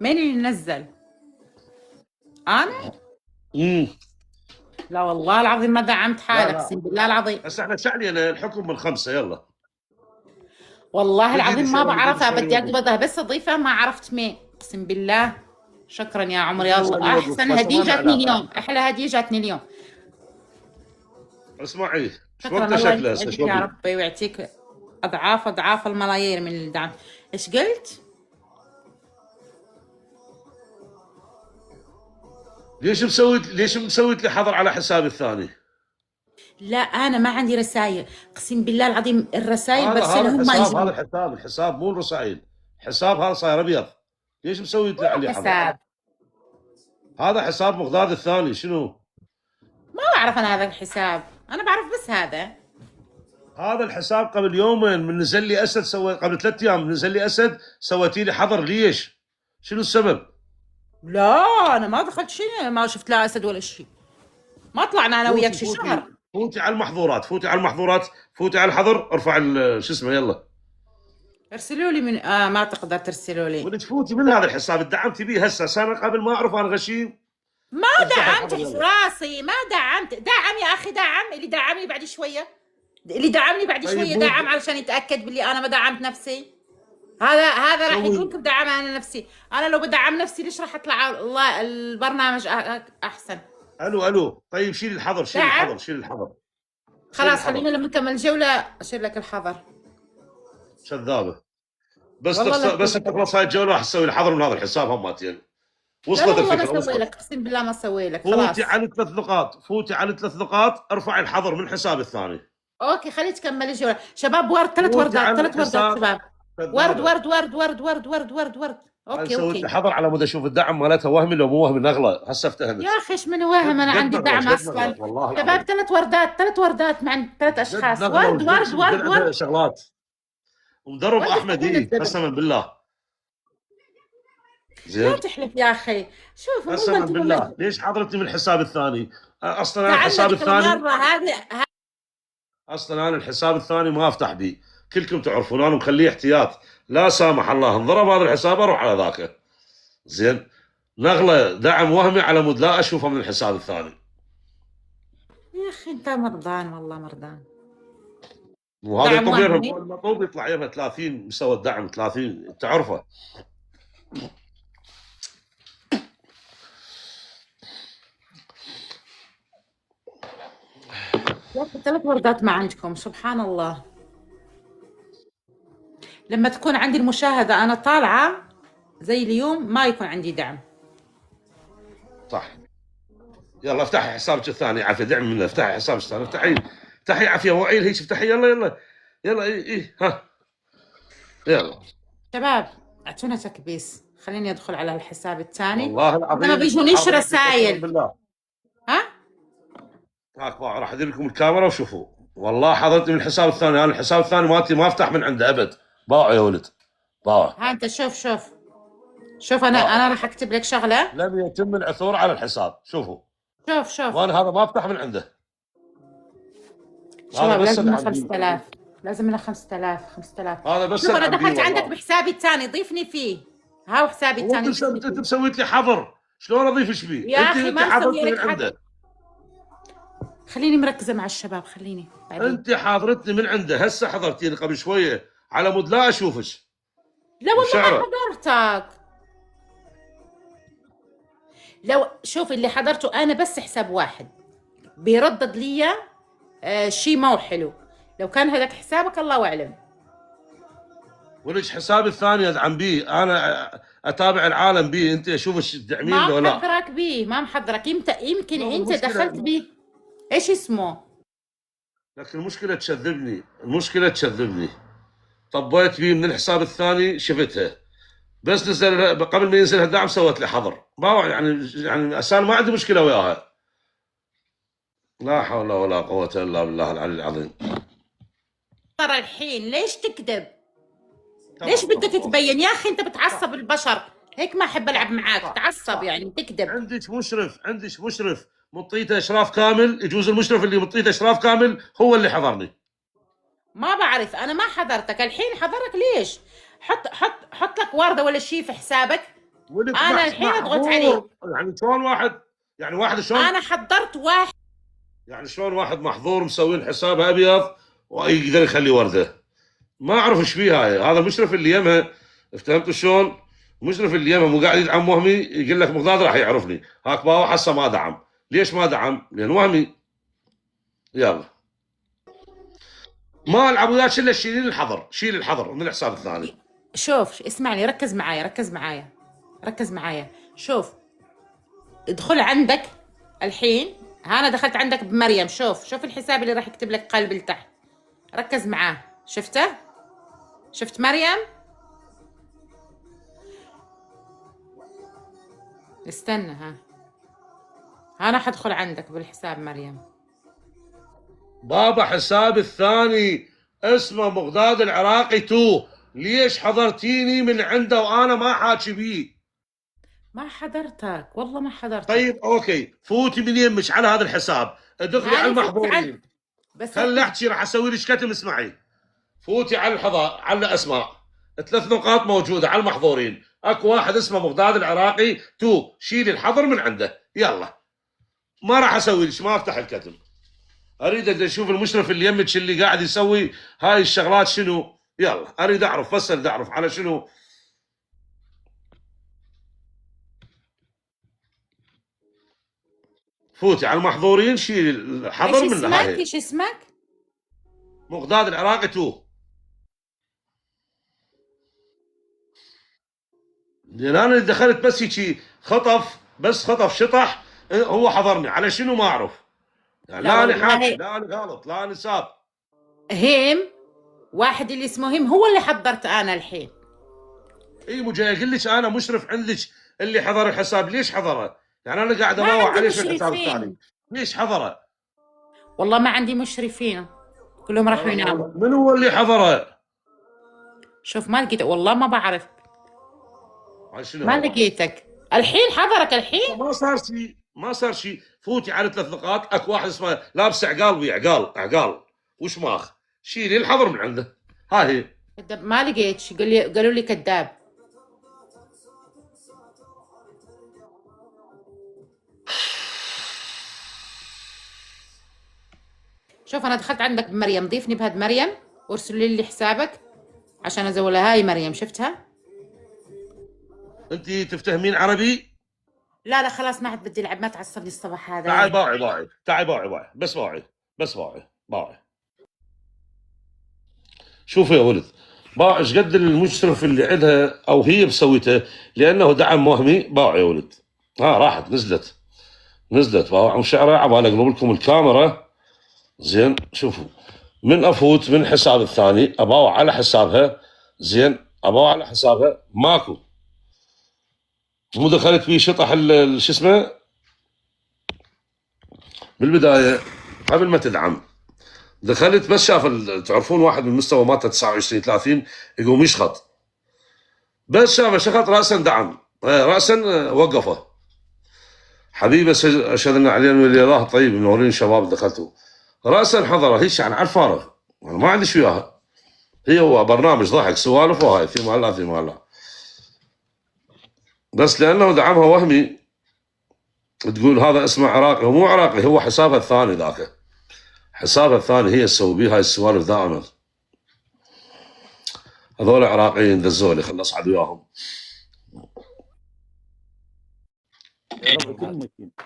مين اللي نزل؟ انا؟ امم لا والله العظيم ما دعمت لا حالك، لا، اقسم بالله العظيم. هسه احنا شعلينا الحكم من 5. يلا والله بجي العظيم ما شغله بدي بعرفها، اسوي بدي وقف. اقبضها بس اضيفها، ما عرفت مين، اقسم بالله. شكرا يا عمري، بدي يلا اسوي وقف احسن هسه هديه ما له جاتني علاقه. اليوم، احلى هديه جاتني اليوم. اسمعي، شو شكرا، وقته الله شكله هسه يسعدك يا شوفي. ربي ويعطيك اضعاف اضعاف الملايير من الدعم. ايش قلت؟ ليش مسويت لي حظر على حسابي الثاني؟ لا انا ما عندي رسائل، اقسم بالله العظيم الرسائل هذا برسلهم ما الحساب، هذا يجوني. الحساب مو الرسائل. حساب هذا صاير ابيض. ليش مسويت لي شنو عليه حظر؟ حساب؟ هذا حساب مقداد الثاني. شنو ما بعرف انا هذا الحساب، انا بعرف بس هذا. هذا الحساب؟ قبل يومين من نزل لي اسد، قبل 3 ايام نزل لي اسد، سويتي لي حظر ليش؟ شنو السبب؟ لا انا ما دخلت شيء، ما شفت لا اسد ولا شيء، ما طلعنا انا وياك شي شهر. فوتي على المحظورات، فوتي على الحظر، ارفع شو اسمه يلا. ارسلوا لي من ما تقدر ترسلوا لي. تفوتي من هذا الحساب اللي دعمتي به هسه سنه قبل ما اعرف انا غشيم. ما افتح دعمت الحظر يلا. راسي، ما دعمت. دعم يا اخي، دعم اللي دعمني بعد شويه، اللي دعمني بعد طيب شويه دعم علشان يتاكد باللي انا ما دعمت نفسي. هذا راح يكون كيف دعم انا نفسي. انا لو بدعم نفسي ليش راح اطلع الله البرنامج احسن. الو طيب شيل الحظر، دعم شيل الحظر. خلاص، خلينا لما نكمل الجوله اشيل لك الحظر. كذابه. بس والله لا بس تكذب. تخلص هاي الجوله راح تسوي الحظر من هذا الحساب هماتين. لا وصلت والله ما الفكره، اسوي وصلت. لك، اقسم بالله ما اسوي لك، فوتي خلاص. على 3 نقاط، ارفعي الحظر من حسابي الثاني. اوكي خلي تكمل الجوله. شباب ورد، 3 فوتي وردات، على 3 وردات الحساب. شباب. ورد كذابه. ورد ورد ورد ورد ورد ورد ورد. انا اوكي سويت لي اوكي. حظر على مود اشوف الدعم مالتها وهمي لو مو وهمي نغله، هسه افتهمت. يا اخي ايش من وهم، انا قد عندي نغلة، دعم قد اصلا. نغلة، والله شباب العظيم. 3 وردات، 3 وردات مع 3 قد اشخاص. نغلة ورد ورد ورد ورد. شغلات. ومدرب ولد احمد خلينا الزبد. قسما بالله. لا زين. تحلف يا اخي، شوف مو قسما انت بالله ليش حضرتني من الحساب الثاني؟ اصلا انا الحساب تعلمت الثاني، المره هذه. ما افتح بيه. كلكم تعرفون انا مخليه احتياط، لا سامح الله انضرب هذا الحساب اروح على ذاك. زين. نغله دعم وهمي على مود لا اشوفه من الحساب الثاني. يا اخي انت مرضان، والله مرضان. وهذا دعم يطب وهمي. المطلوب يطلع يمها 30 مستوى الدعم 30 تعرفه. يا اخي 3 وردات ما عندكم، سبحان الله. لما تكون عندي المشاهده انا طالعه زي اليوم ما يكون عندي دعم. صح. يلا افتحي حسابك الثاني عافيه، دعم منه، افتحي حسابك الثاني، افتحي عافيه وعيل هيك، افتحي يلا ايه ها يلا. شباب اعطونا تكبيس، خليني ادخل على الحساب الثاني. والله العظيم ما بيجونيش حاضر، رسائل. بالله. ها هاك راح ادير لكم الكاميرا وشوفوا. والله حضرتني من الحساب الثاني، انا الحساب الثاني مالتي ما افتح من عنده ابد. باعوا يا ولد، باعوا. ها انت شوف انا راح اكتب لك شغله. لم يتم العثور على الحساب، شوفوا. شوف وانا هذا ما افتح من عنده. شباب بس لازم لنا اللي عندي. 5000، لازم لنا 5000. هذا بس شوف انا اللي عندي دخلت والله. عندك بحسابي الثاني، ضيفني فيه. هاو حسابي الثاني. انت مسويت لي حظر، شلون اضيفش بيه؟ يا اخي انت ما حاضرتني مسوي من لك حد. عنده. خليني مركزه مع الشباب، خليني بعدين. انت حاضرتني من عنده، هسه حضرتيني قبل شويه على مود لا اشوفك. لا والله وشعره. ما حضرتك. لو شوف اللي حضرته انا بس حساب واحد بيردد لي شيء مو حلو. لو كان هذاك حسابك الله اعلم. وليش حسابي الثاني ادعم بيه؟ انا اتابع العالم بيه، انت اشوفك تدعمين ما ولا لا؟ محضرك بيه، ما محضرك. يمكن لا، انت المشكلة. دخلت بيه. ايش اسمه؟ لكن المشكله تشذبني. طبيت بيه من الحساب الثاني شفتها، بس نزل قبل ما ينزل الدعم سويت لي حظر. ما يعني اساسا ما عندي مشكله وياها. لا حول ولا قوه الا بالله العلي العظيم. ترى الحين ليش تكذب؟ ليش بدك تبين يا اخي؟ انت بتعصب البشر، هيك ما احب العب معاك، تعصب يعني تكذب. عندك مشرف مطيته اشراف كامل، يجوز المشرف اللي مطيته اشراف كامل هو اللي حضرني. ما بعرف، انا ما حضرتك الحين، حضرك ليش؟ حط لك ورده ولا شيء في حسابك. ولك انا الحين اضغط عليه. محظور. يعني شلون واحد، يعني واحد شلون، انا حضرت واحد. يعني شلون واحد محظور مسوين حساب ابيض ويقدر يخلي ورده؟ ما اعرف ايش فيها هاي. هذا المشرف اللي يمها، افتهمتوا شلون؟ المشرف اللي يمها مو قاعد يدعم وهمي، يقول لك مقداد راح يعرفني، هاك باو حسه ما دعم. ليش ما دعم؟ لان وهمي. يلا ما العب وياك الا شيلين الحظر، شيل الحظر من الحساب الثاني. شوف اسمعني، ركز معايا ركز معايا. شوف ادخل عندك الحين. انا دخلت عندك بمريم. شوف الحساب اللي راح يكتب لك قلب لتحت. ركز معاه. شفته؟ شفت مريم؟ استنى. انا حدخل عندك بالحساب مريم. بابا حساب الثاني اسمه مقداد العراقي 2. ليش حضرتيني من عنده وانا ما حاكي بيه؟ ما حضرتك والله ما حضرتك. طيب اوكي، فوتي من يمك على هذا الحساب، ادخلي على المحظورين. بس خل احكي، راح اسوي لك كتم، اسمعي. فوتي على الحضار، على الاسماء، 3 نقاط موجوده على المحظورين، اكو واحد اسمه مقداد العراقي 2، شيلي الحظر من عنده. يلا ما راح اسوي لك، ما افتح الكتم. اريد اشوف المشرف اللي يمك اللي قاعد يسوي هاي الشغلات شنو. يلا اريد اعرف، بس اريد اعرف على شنو. فوتي على المحظورين، شيلي الحظر من هاي. ايش اسمك؟ مقداد العراقي 2. لان انا دخلت بس هيك خطف، بس خطف شطح، هو حضرني على شنو ما اعرف. يعني لا انا حاكي، لا انا غلط، لا انا ساب. هيم واحد اللي اسمه هيم هو اللي حضرت انا الحين. اي مو جاي اقول لك انا مشرف عندك اللي حضر الحساب. ليش حضره؟ يعني انا قاعد اروح عليه في الحساب الثاني، ليش حضره؟ والله ما عندي مشرفين، كلهم راحوا يناموا. من هو اللي حضره؟ شوف ما لقيته، والله ما بعرف. ما لقيتك الحين. حضرك الحين ما صار شيء، ما صار شيء. فوتي على 3 نقاط، اكو واحد اسمه لابس عقال ويا عقال وشماخ، شيلي الحظر من عنده. ها هي ما لقيت. قالوا لي كذاب. شوف انا دخلت عندك بمريم، ضيفني بهاد مريم وارسل لي حسابك عشان ازولها. هاي مريم شفتها؟ انت تفتهمين عربي؟ لا خلاص ما عاد بدي العب، ما تعصبني الصباح هذا. تعال باعي، تعال باعي، بس باعي. شوفي يا ولد، باع ايش قد المشرف اللي عندها او هي مسويته، لانه دعم وهمي. باع يا ولد، راحت نزلت باع وشعرها. عبالي اقلب لكم الكاميرا زين. شوفوا، من افوت من الحساب الثاني اباوع على حسابها، زين، اباوع على حسابها ماكو. مو دخلت فيه شطح شو اسمه بالبدايه قبل ما تدعم. دخلت بس شاف تعرفون واحد من المستوى مالته 29 30 يقوم يشخط، بس شافه شخط راسا دعم، راسا وقفه. حبيبه اشهد ان علي ولي الله طيب، منورين شباب دخلتوا راسا حضره. هيش يعني على الفارغ، انا ما عندي وياها. هي هو برنامج ضحك سوالف وهاي في مال لا، بس لانه دعمها وهمي تقول هذا اسمه عراقي. هو مو عراقي، هو حسابها الثاني ذاك، حسابها الثاني هي تسوي بيه هاي السوالف دائما. هذول عراقيين دزولي، خل اصعد وياهم.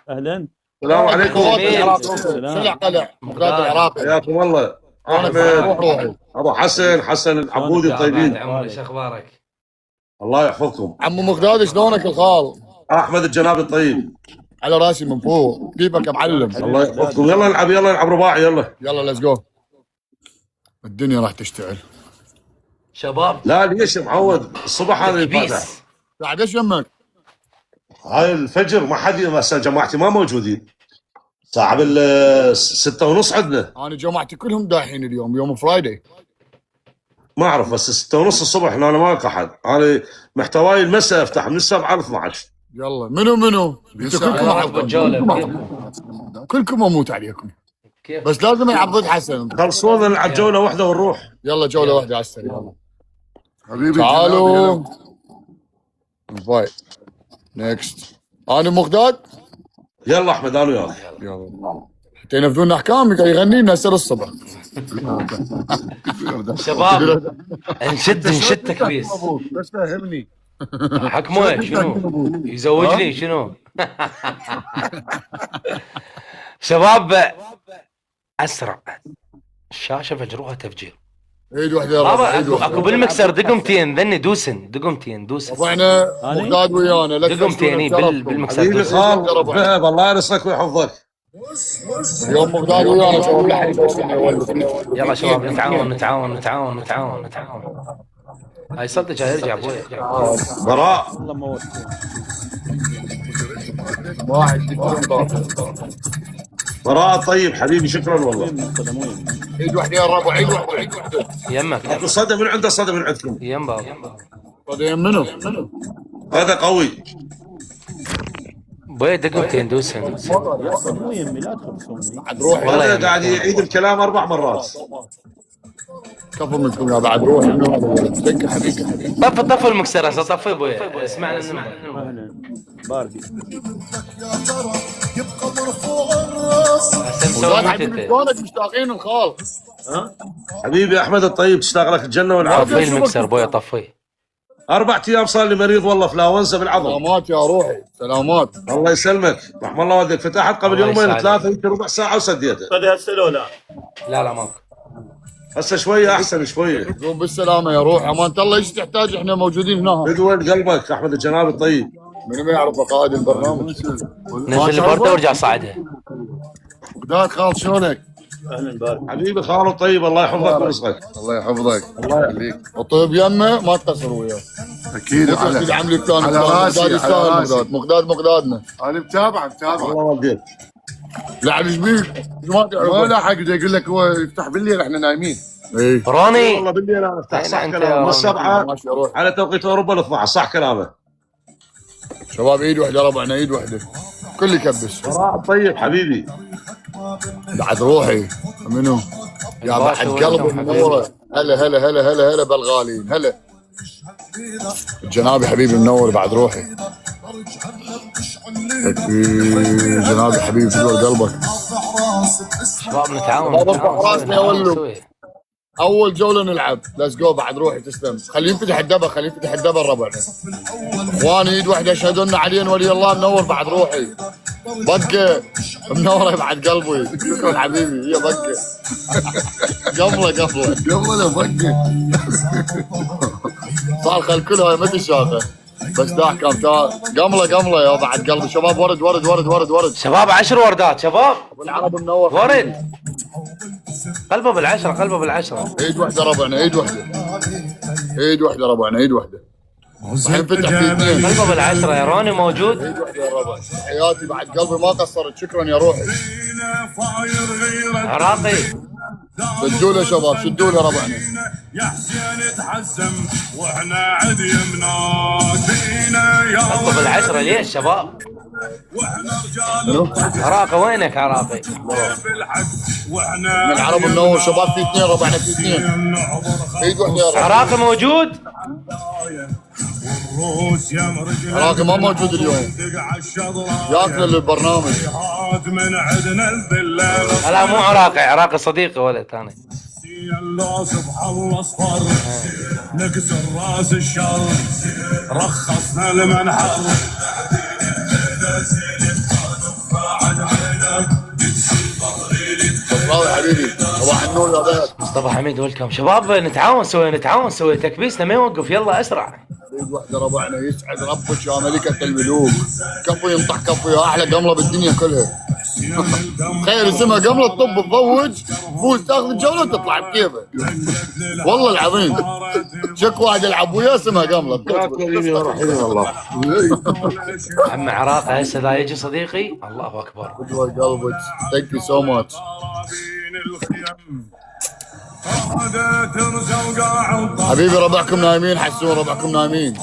اهلا، السلام عليكم. سلع قلع مقداد العراقي. حياكم الله. احمد، ابو حسن العبودي الطيبين. ايش اخبارك؟ الله يحفظكم. عمو مقداد شلونك الخال؟ احمد الجنابي الطيب، على راسي من فوق، كيفك يا معلم؟ الله يحفظكم. يلا نلعب رباعي. يلا ليتس جو. الدنيا راح تشتعل شباب. لا ليش يا معود؟ الصبح هذا الفاتح بعد ايش يمك؟ هاي الفجر ما حد، مثلا جماعتي ما موجودين. ساعة 6:30 عندنا. انا جماعتي كلهم داحين اليوم، يوم فرايداي. ما اعرف، بس 6:30 الصبح انا ما اكو احد. انا محتواي المساء افتح من 7 ل 12. يلا منو؟ انتوا كلكم اموت عليكم. كيف؟ بس لازم نلعب ضد حسن. خلصونا نلعب جولة واحدة ونروح. يلا جولة واحدة على السريع. حبيبي تعالوا. فايت نيكست. انا مقداد. يلا احمد انا وياك. يلا حتى ينفذون احكام يغني لنا هسه الصبح. شباب نشد تكبيس. بس فهمني. حكمه شنو؟ يزوجني شنو؟ شباب اسرع الشاشه فجروها تفجير. ايد واحده يا بابا ربع، ايد واحده. اكو بالمكسر دقمتين ذني دقمتين دوسن. ربعنا مقداد ويانا لك دقمتين بالمكسر حبيبي دوسن. خال فهد الله ينصرك ويحفظك. اليوم مقداد ويانا شباب لحين يلا شباب نتعاون. هاي صدق هاي يرجع ابوي. براء واحد براء طيب حبيبي شكرا والله. ايد واحده يا ربع، ايد واحده. يمك اكو صدى من عنده صدى من عندكم. يم بابا. صديق منو؟ هذا قوي. بوي دقمتين دوسن. بعد روحي والله هذا يعني. قاعد يعيد الكلام 4 مرات. كفو منكم يا بعد روحي. دق حبيبي. طف المكسر هسه طفي ابوي اسمعنا باردي هسه مسوي مقداد متى حبيبي شلونك مشتاقين الخال؟ حبيبي احمد الطيب تشتاق لك الجنه والعافيه. طفي المكسر بوي طفي. 4 ايام صار لي مريض والله فلاونزا بالعظم. سلامات يا روحي، سلامات. الله يسلمك رحم الله والديك. فتحت قبل الله يومين يسعدك. 3 يمكن ربع ساعه وسديته. صدى هسه لو لا لا ماكو. هسه شويه احسن شويه. قوم بالسلامه يا روح، امانه الله ايش تحتاج احنا موجودين هنا. بدول قلبك احمد الجناب الطيب. من ما يعرف قائد البرنامج؟ نزل البرده وارجع صعدها. مقداد خال شلونك؟ اهلا بارك. حبيبي خالو الطيب الله يحفظك ويرزقك. الله يحفظك. الله يخليك. الطيب يمه ما تقصر وياه. اكيد على عملي فلان على فلان. راسي، مقداد على يستاهل. راسي. مقدادنا. انا متابع الله والديك. لعب ايش بيك؟ ما ما تعرف. لحق بده يقول لك هو يفتح بالليل احنا نايمين. ايه روني والله بالليل انا افتح صح أنت يا كلامه من رب. 7 ماشي يا روح. على توقيت اوروبا ل 12 صح كلامه. شباب ايد واحده ربعنا، ايد واحده. كل يكبس. براء الطيب حبيبي. بعد روحي منو؟ يا بعد الباشا قلبي وينكم منوره. هلا بالغاليين هلا. جنابي حبيبي منور بعد روحي. جنابي حبيبي في قلبك. شباب نتعاون بابا ارفع راسنا يا ولو. نسوي. اول جوله نلعب، ليتس جو بعد روحي تسلم. خليه ينفتح الدبل ربعنا. اخواني ايد واحده يشهدوا لنا علي ولي الله منور بعد روحي. بقه منوره بعد قلبي. شكرا حبيبي هي بقه. قمله يلا بقى. صار خل كلها ما تشافه. بس ده احكام قمله يا بعد قلبي. شباب ورد. شباب 10 وردات شباب. والعرب منور. ورد قلبه بالعشرة. ايد واحده ربعنا، ايد واحده. حينفتح في اثنين. قلبه بالعشرة يا روني موجود. ايد واحده يا ربع. حياتي بعد قلبي ما قصرت. شكرا يا روحي. عراقي شدوا له شباب، شدوا له ربعنا. يا حسين تحزم واحنا عد يمناك فينا يا قلبه بالعشرة ليش شباب؟ واحنا رجال عراقي وينك عراقي؟ بالحق واحنا من العرب منور شباب في اثنين ربعنا في اثنين. ايد واحده يا ربع. عراقي موجود؟ الروس يا مرجل عراقي ما موجود اليوم. ياكل البرنامج. من عدنا الذلال لا مو عراقي صديقي ولد ثاني. الله سبحان الله اصفر نكسر راس الشر رخصنا المنحر مصراوي حبيبي صباح النور يا بيت. مصطفى حميد ويلكم شباب نتعاون سوي تكبيسنا ما يوقف يلا اسرع. ايد واحده ربعنا. يسعد ربك يا ملكه الملوك. كفو ينطح كفو يا احلى قمله بالدنيا كلها. تخيل اسمها قمله تطب تضوج تفوز تاخذ الجوله وتطلع بكيفه. والله العظيم شك واحد يلعب وياه اسمها قمله. والله عم عراقي هسه ذا يجي صديقي الله اكبر. قلبك ثانك يو سو ماتش. حبيبي ربعكم نايمين. حسون ربعكم نايمين.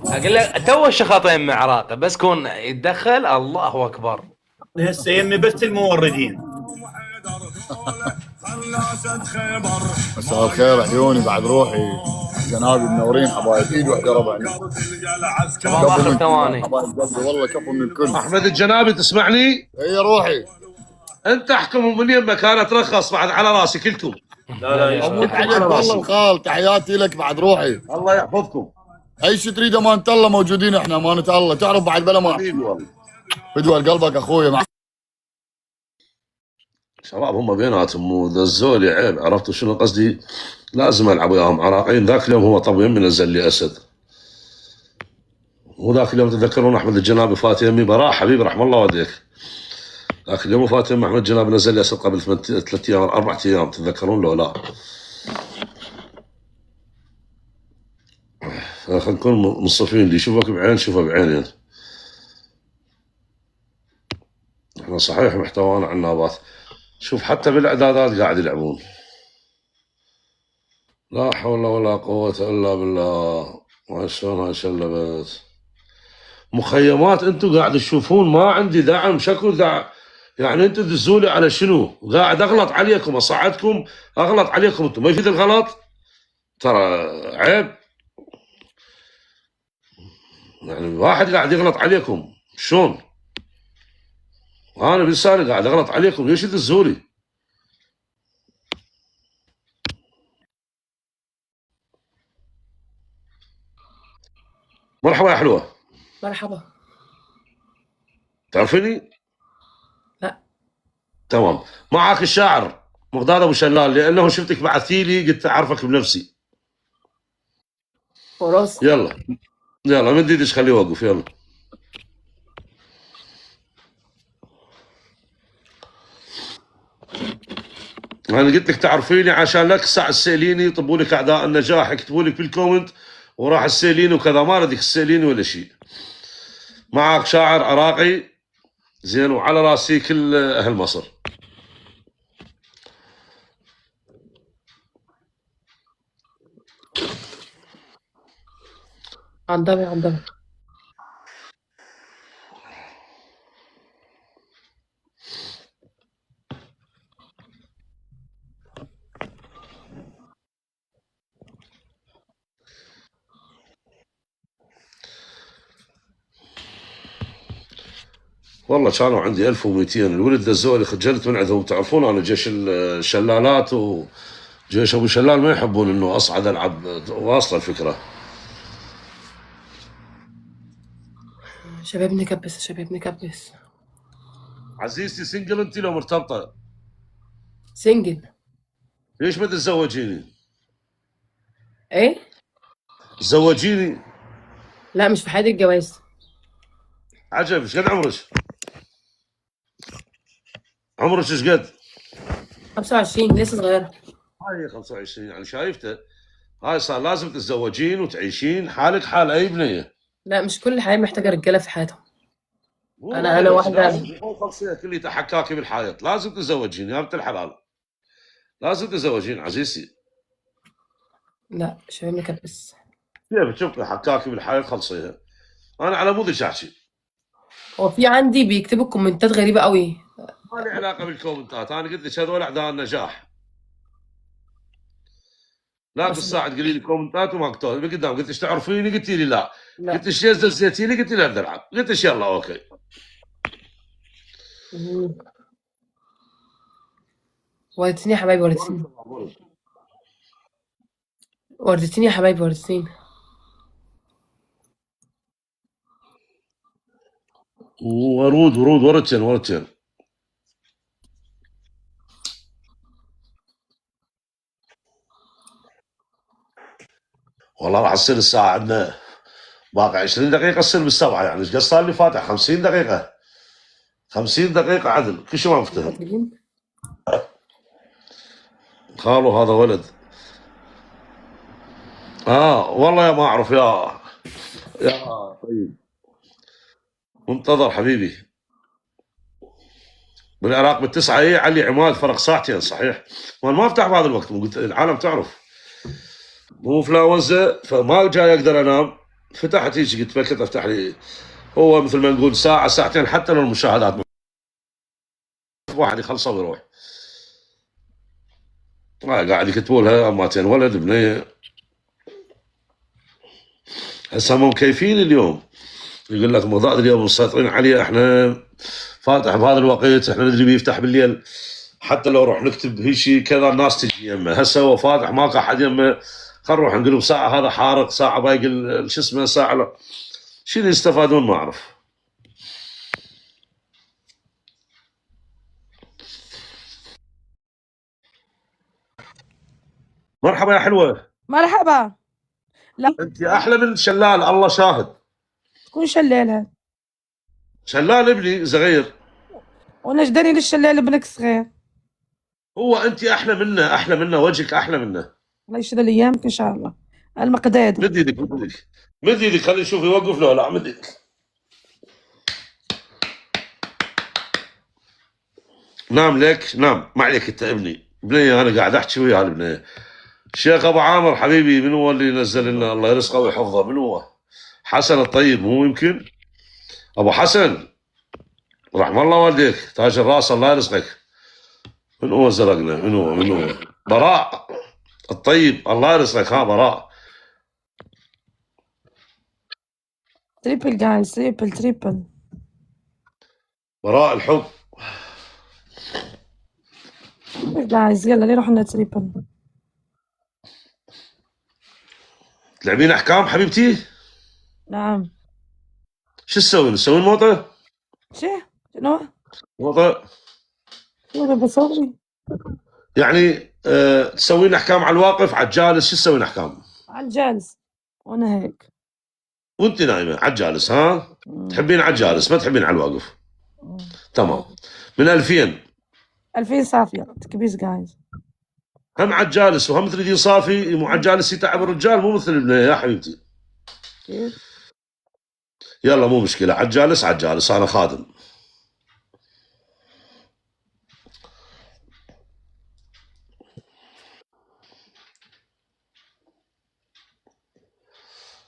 اقول لك تو الشخاطين مع عراقي بس كون يتدخل الله اكبر. هسه يمي بس الموردين. مساء الخير عيوني بعد روحي. الجنابي منورين حبايب، ايد واحده ربعنا. تمام اخر ثواني. حبايب قلبي والله كفو من الكل. احمد الجنابي تسمعني؟ هي روحي. انت احكم من يمك، كانت ترخص بعد على راسي كلكم. لا اموت عليك والله الخال، تحياتي لك بعد روحي. الله يحفظكم اي شيء تريده امانه الله موجودين احنا، امانه الله تعرف بعد بلا ما حبيبي والله. فدوى قلبك اخوي. مع شباب هم بيناتهم وذزولي عيب، عرفتوا شنو قصدي؟ لازم العب وياهم عراقيين. ذاك اليوم هو طب يمي نزل لي اسد، وذاك اليوم تتذكرون احمد الجنابي فات يمي براح حبيبي رحم الله والديك. ذاك اليوم فات يمي احمد الجنابي نزل لي اسد قبل 3 ايام 4 ايام، تتذكرون لو لا؟ خلينا نكون منصفين، اللي يشوفك بعين شوفه بعينين. احنا صحيح محتوانا على النابات، شوف حتى بالاعدادات قاعد يلعبون. لا حول ولا قوة الا بالله. ما شلون هاي شلبت مخيمات. انتم قاعد تشوفون ما عندي دعم، شكو دعم يعني؟ انتم تدزولي على شنو؟ قاعد اغلط عليكم، اصعدكم اغلط عليكم، انتم ما يفيد الغلط ترى، عيب يعني. واحد قاعد يغلط عليكم شلون؟ انا بلساني قاعد اغلط عليكم، ليش تدزولي؟ مرحبا يا حلوة. مرحبا. تعرفيني؟ لا. تمام. معك الشاعر مقداد ابو شلال، لانه شفتك بعثي لي قلت اعرفك بنفسي. وراسي. يلا يلا من ايدك خليه يوقف. يلا انا قلت لك تعرفيني عشان لك ساعة تساليني، يطبوا لك اعداء النجاح يكتبوا لك بالكومنت وراح تساليني وكذا، ما ردك تساليني ولا شيء. معك شاعر عراقي زين، وعلى راسي كل اهل مصر. عندبي عندبي. والله كانوا عندي 1200 الولد دزولي، خجلت من عندهم. تعرفون انا جيش الشلالات وجيش ابو شلال ما يحبون انه اصعد العب، واصله الفكره. شباب نكبس شباب نكبس. عزيزتي سنجل انت لو مرتبطه؟ سنجل. ليش ما تتزوجيني؟ ايه؟ تزوجيني؟ لا مش في حياة الجواز. عجب. ايش قد عمرك؟ عمرك ايش قد؟ 25 لسه صغيرة. هاي 25 يعني شايفته، هاي صار لازم تتزوجين وتعيشين حالك حال اي بنيه. لا مش كل حياة محتاجة رجالة في حياتهم. أنا واحدة. لازم خلصيه كلي تحكاكي بالحياه، لازم تتزوجين يا بنت الحلال، لازم تتزوجين عزيزتي. لا شباب نكبس. كيف تشوف حكاكي بالحياه خلصيها؟ انا على مود احكي. هو في عندي بيكتبوا كومنتات غريبة قوي. ما لي علاقه بالكومنتات، انا قلت لك هذول اعداء النجاح. لا بالساعه تقولي لي كومنتات وما كتبت من قدام، قلت لك تعرفيني؟ قلت لي لا. قلت لك ليش دزيتي لي؟ قلت لي لا العب. قلت لك يلا اوكي. وردتيني يا حبايبي وردتيني. وردتيني يا حبايبي وردتيني. ورود وردتين. والله راح تصير الساعة عندنا باقي 20 دقيقة تصير بالسبعة، يعني ايش قد صار لي فاتح 50 دقيقة. 50 دقيقة عدل كل شيء ما مفتهم. قالوا هذا ولد. والله يا ما اعرف يا طيب. منتظر حبيبي. بالعراق بالتسعة علي عماد فرق ساعتين صحيح. وانا ما افتح بهذا الوقت، قلت العالم تعرف مو فلاوزة، فما جاي اقدر انام. فتحت هيك قلت فكرت افتح لي، هو مثل ما نقول ساعة ساعتين حتى لو المشاهدات واحد يخلصه ويروح. قاعد يكتبوا لها اماتين ولد بنيه. هسه هم مكيفين اليوم، يقول لك مضاد اليوم مسيطرين عليه، احنا فاتح بهذا الوقت، احنا ندري بيفتح بالليل، حتى لو روح نكتب هيك شيء كذا الناس تجي يمه. هسه هو فاتح ماكو احد يمه، خل نروح نقول ساعه هذا حارق، ساعه باقي شو اسمه، ساعه لا. شو اللي يستفادون ما اعرف. مرحبا يا حلوه. مرحبا. لا انت احلى من شلال، الله شاهد. تكون شلالها شلال ابني صغير. ونجدني للشلال ابنك صغير. هو انت احلى منه، احلى منه، وجهك احلى منه. الله يشهد ايامك ان شاء الله. المقداد. مد ايدك مد ايدك مد ايدك، خلينا نشوف يوقف له لا. مد ايدك. نام لك نام، ما عليك انت ابني. بنيه انا قاعد احكي ويا البنيه. الشيخ ابو عامر حبيبي، من هو اللي نزل لنا؟ الله يرزقه ويحفظه. من هو؟ حسن الطيب مو يمكن؟ ابو حسن رحم الله والديك، تاج الراس، الله يرزقك. من هو زرقنا؟ من هو براء الطيب، الله يرزقك. ها براء. تريبل جايز، تريبل. براء الحب. جايز يلا ليه رحنا تريبل. تلعبين احكام حبيبتي؟ نعم. شو تسوين؟ تسوين موطه؟ شنو؟ موطه شنو بسوي؟ يعني تسوين احكام على الواقف، على الجالس؟ شو تسوين احكام؟ على الجالس وانا هيك. وانت نايمه على الجالس؟ ها؟ تحبين على الجالس ما تحبين على الواقف؟ تمام. من 2000 صافية تكبيس جايز. هم على الجالس وهم تريدين صافي؟ مو على الجالس يتعب الرجال، مو مثل البنيه يا حبيبتي. كيف؟ يلا مو مشكله، على الجالس على الجالس، انا خادم.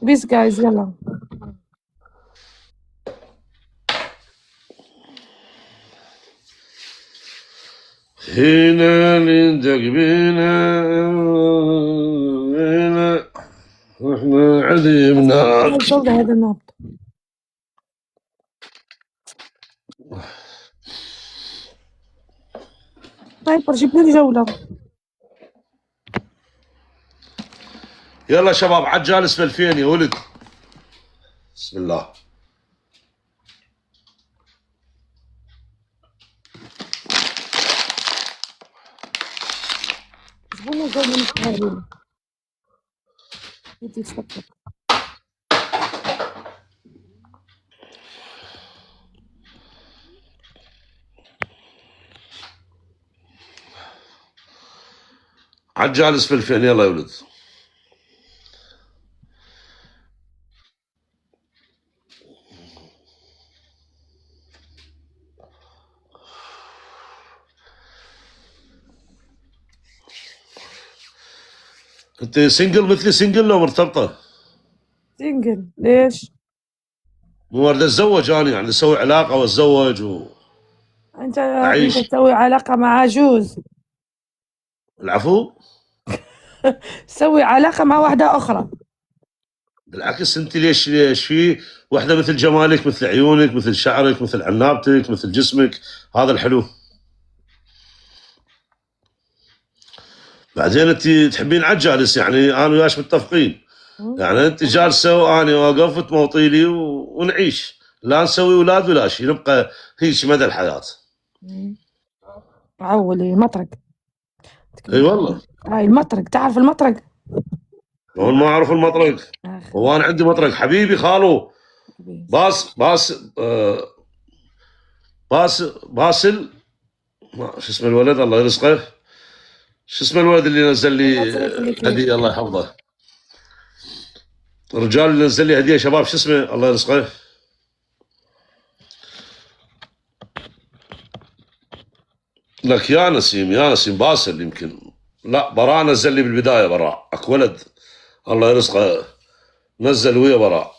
بيس جايز يلا. هنا لندق بينا هنا واحنا عديمنا. صوت هذا النبض. طيب جيب لي جولة. يلا شباب على الجالس ب2000 يا ولد. بسم الله. جيبوا لنا جولة مستهبلة. بدي تسكت. على الجالس ب2000 يلا يا ولد. انت سنجل مثلي سنجل لو مرتبطه؟ سنجل ليش؟ مو اريد اتزوج انا، يعني اسوي علاقه واتزوج انت أعيش. تسوي علاقة مع عجوز. العفو. تسوي علاقة مع واحدة أخرى. بالعكس انت ليش في وحده مثل جمالك، مثل عيونك، مثل شعرك، مثل عنابتك، مثل جسمك، هذا الحلو. بعدين انت تحبين على الجالس، يعني انا وياش متفقين، يعني انت جالسه وانا واقف تموطي لي ونعيش، لا نسوي اولاد ولا شيء، نبقى هيك مدى الحياه. عولي مطرق. اي والله. هاي المطرق، تعرف المطرق؟ هون ما اعرف المطرق. هو انا عندي مطرق حبيبي خالو. باسل شو اسمه الولد الله يرزقه، شو اسمه الولد اللي نزل لي هديه الله يحفظه، الرجال اللي نزل لي هديه شباب، شو اسمه الله يرزقه؟ لك يا نسيم باسل يمكن، لا براء نزل لي بالبدايه، براء اك ولد الله يرزقه نزل ويا براء.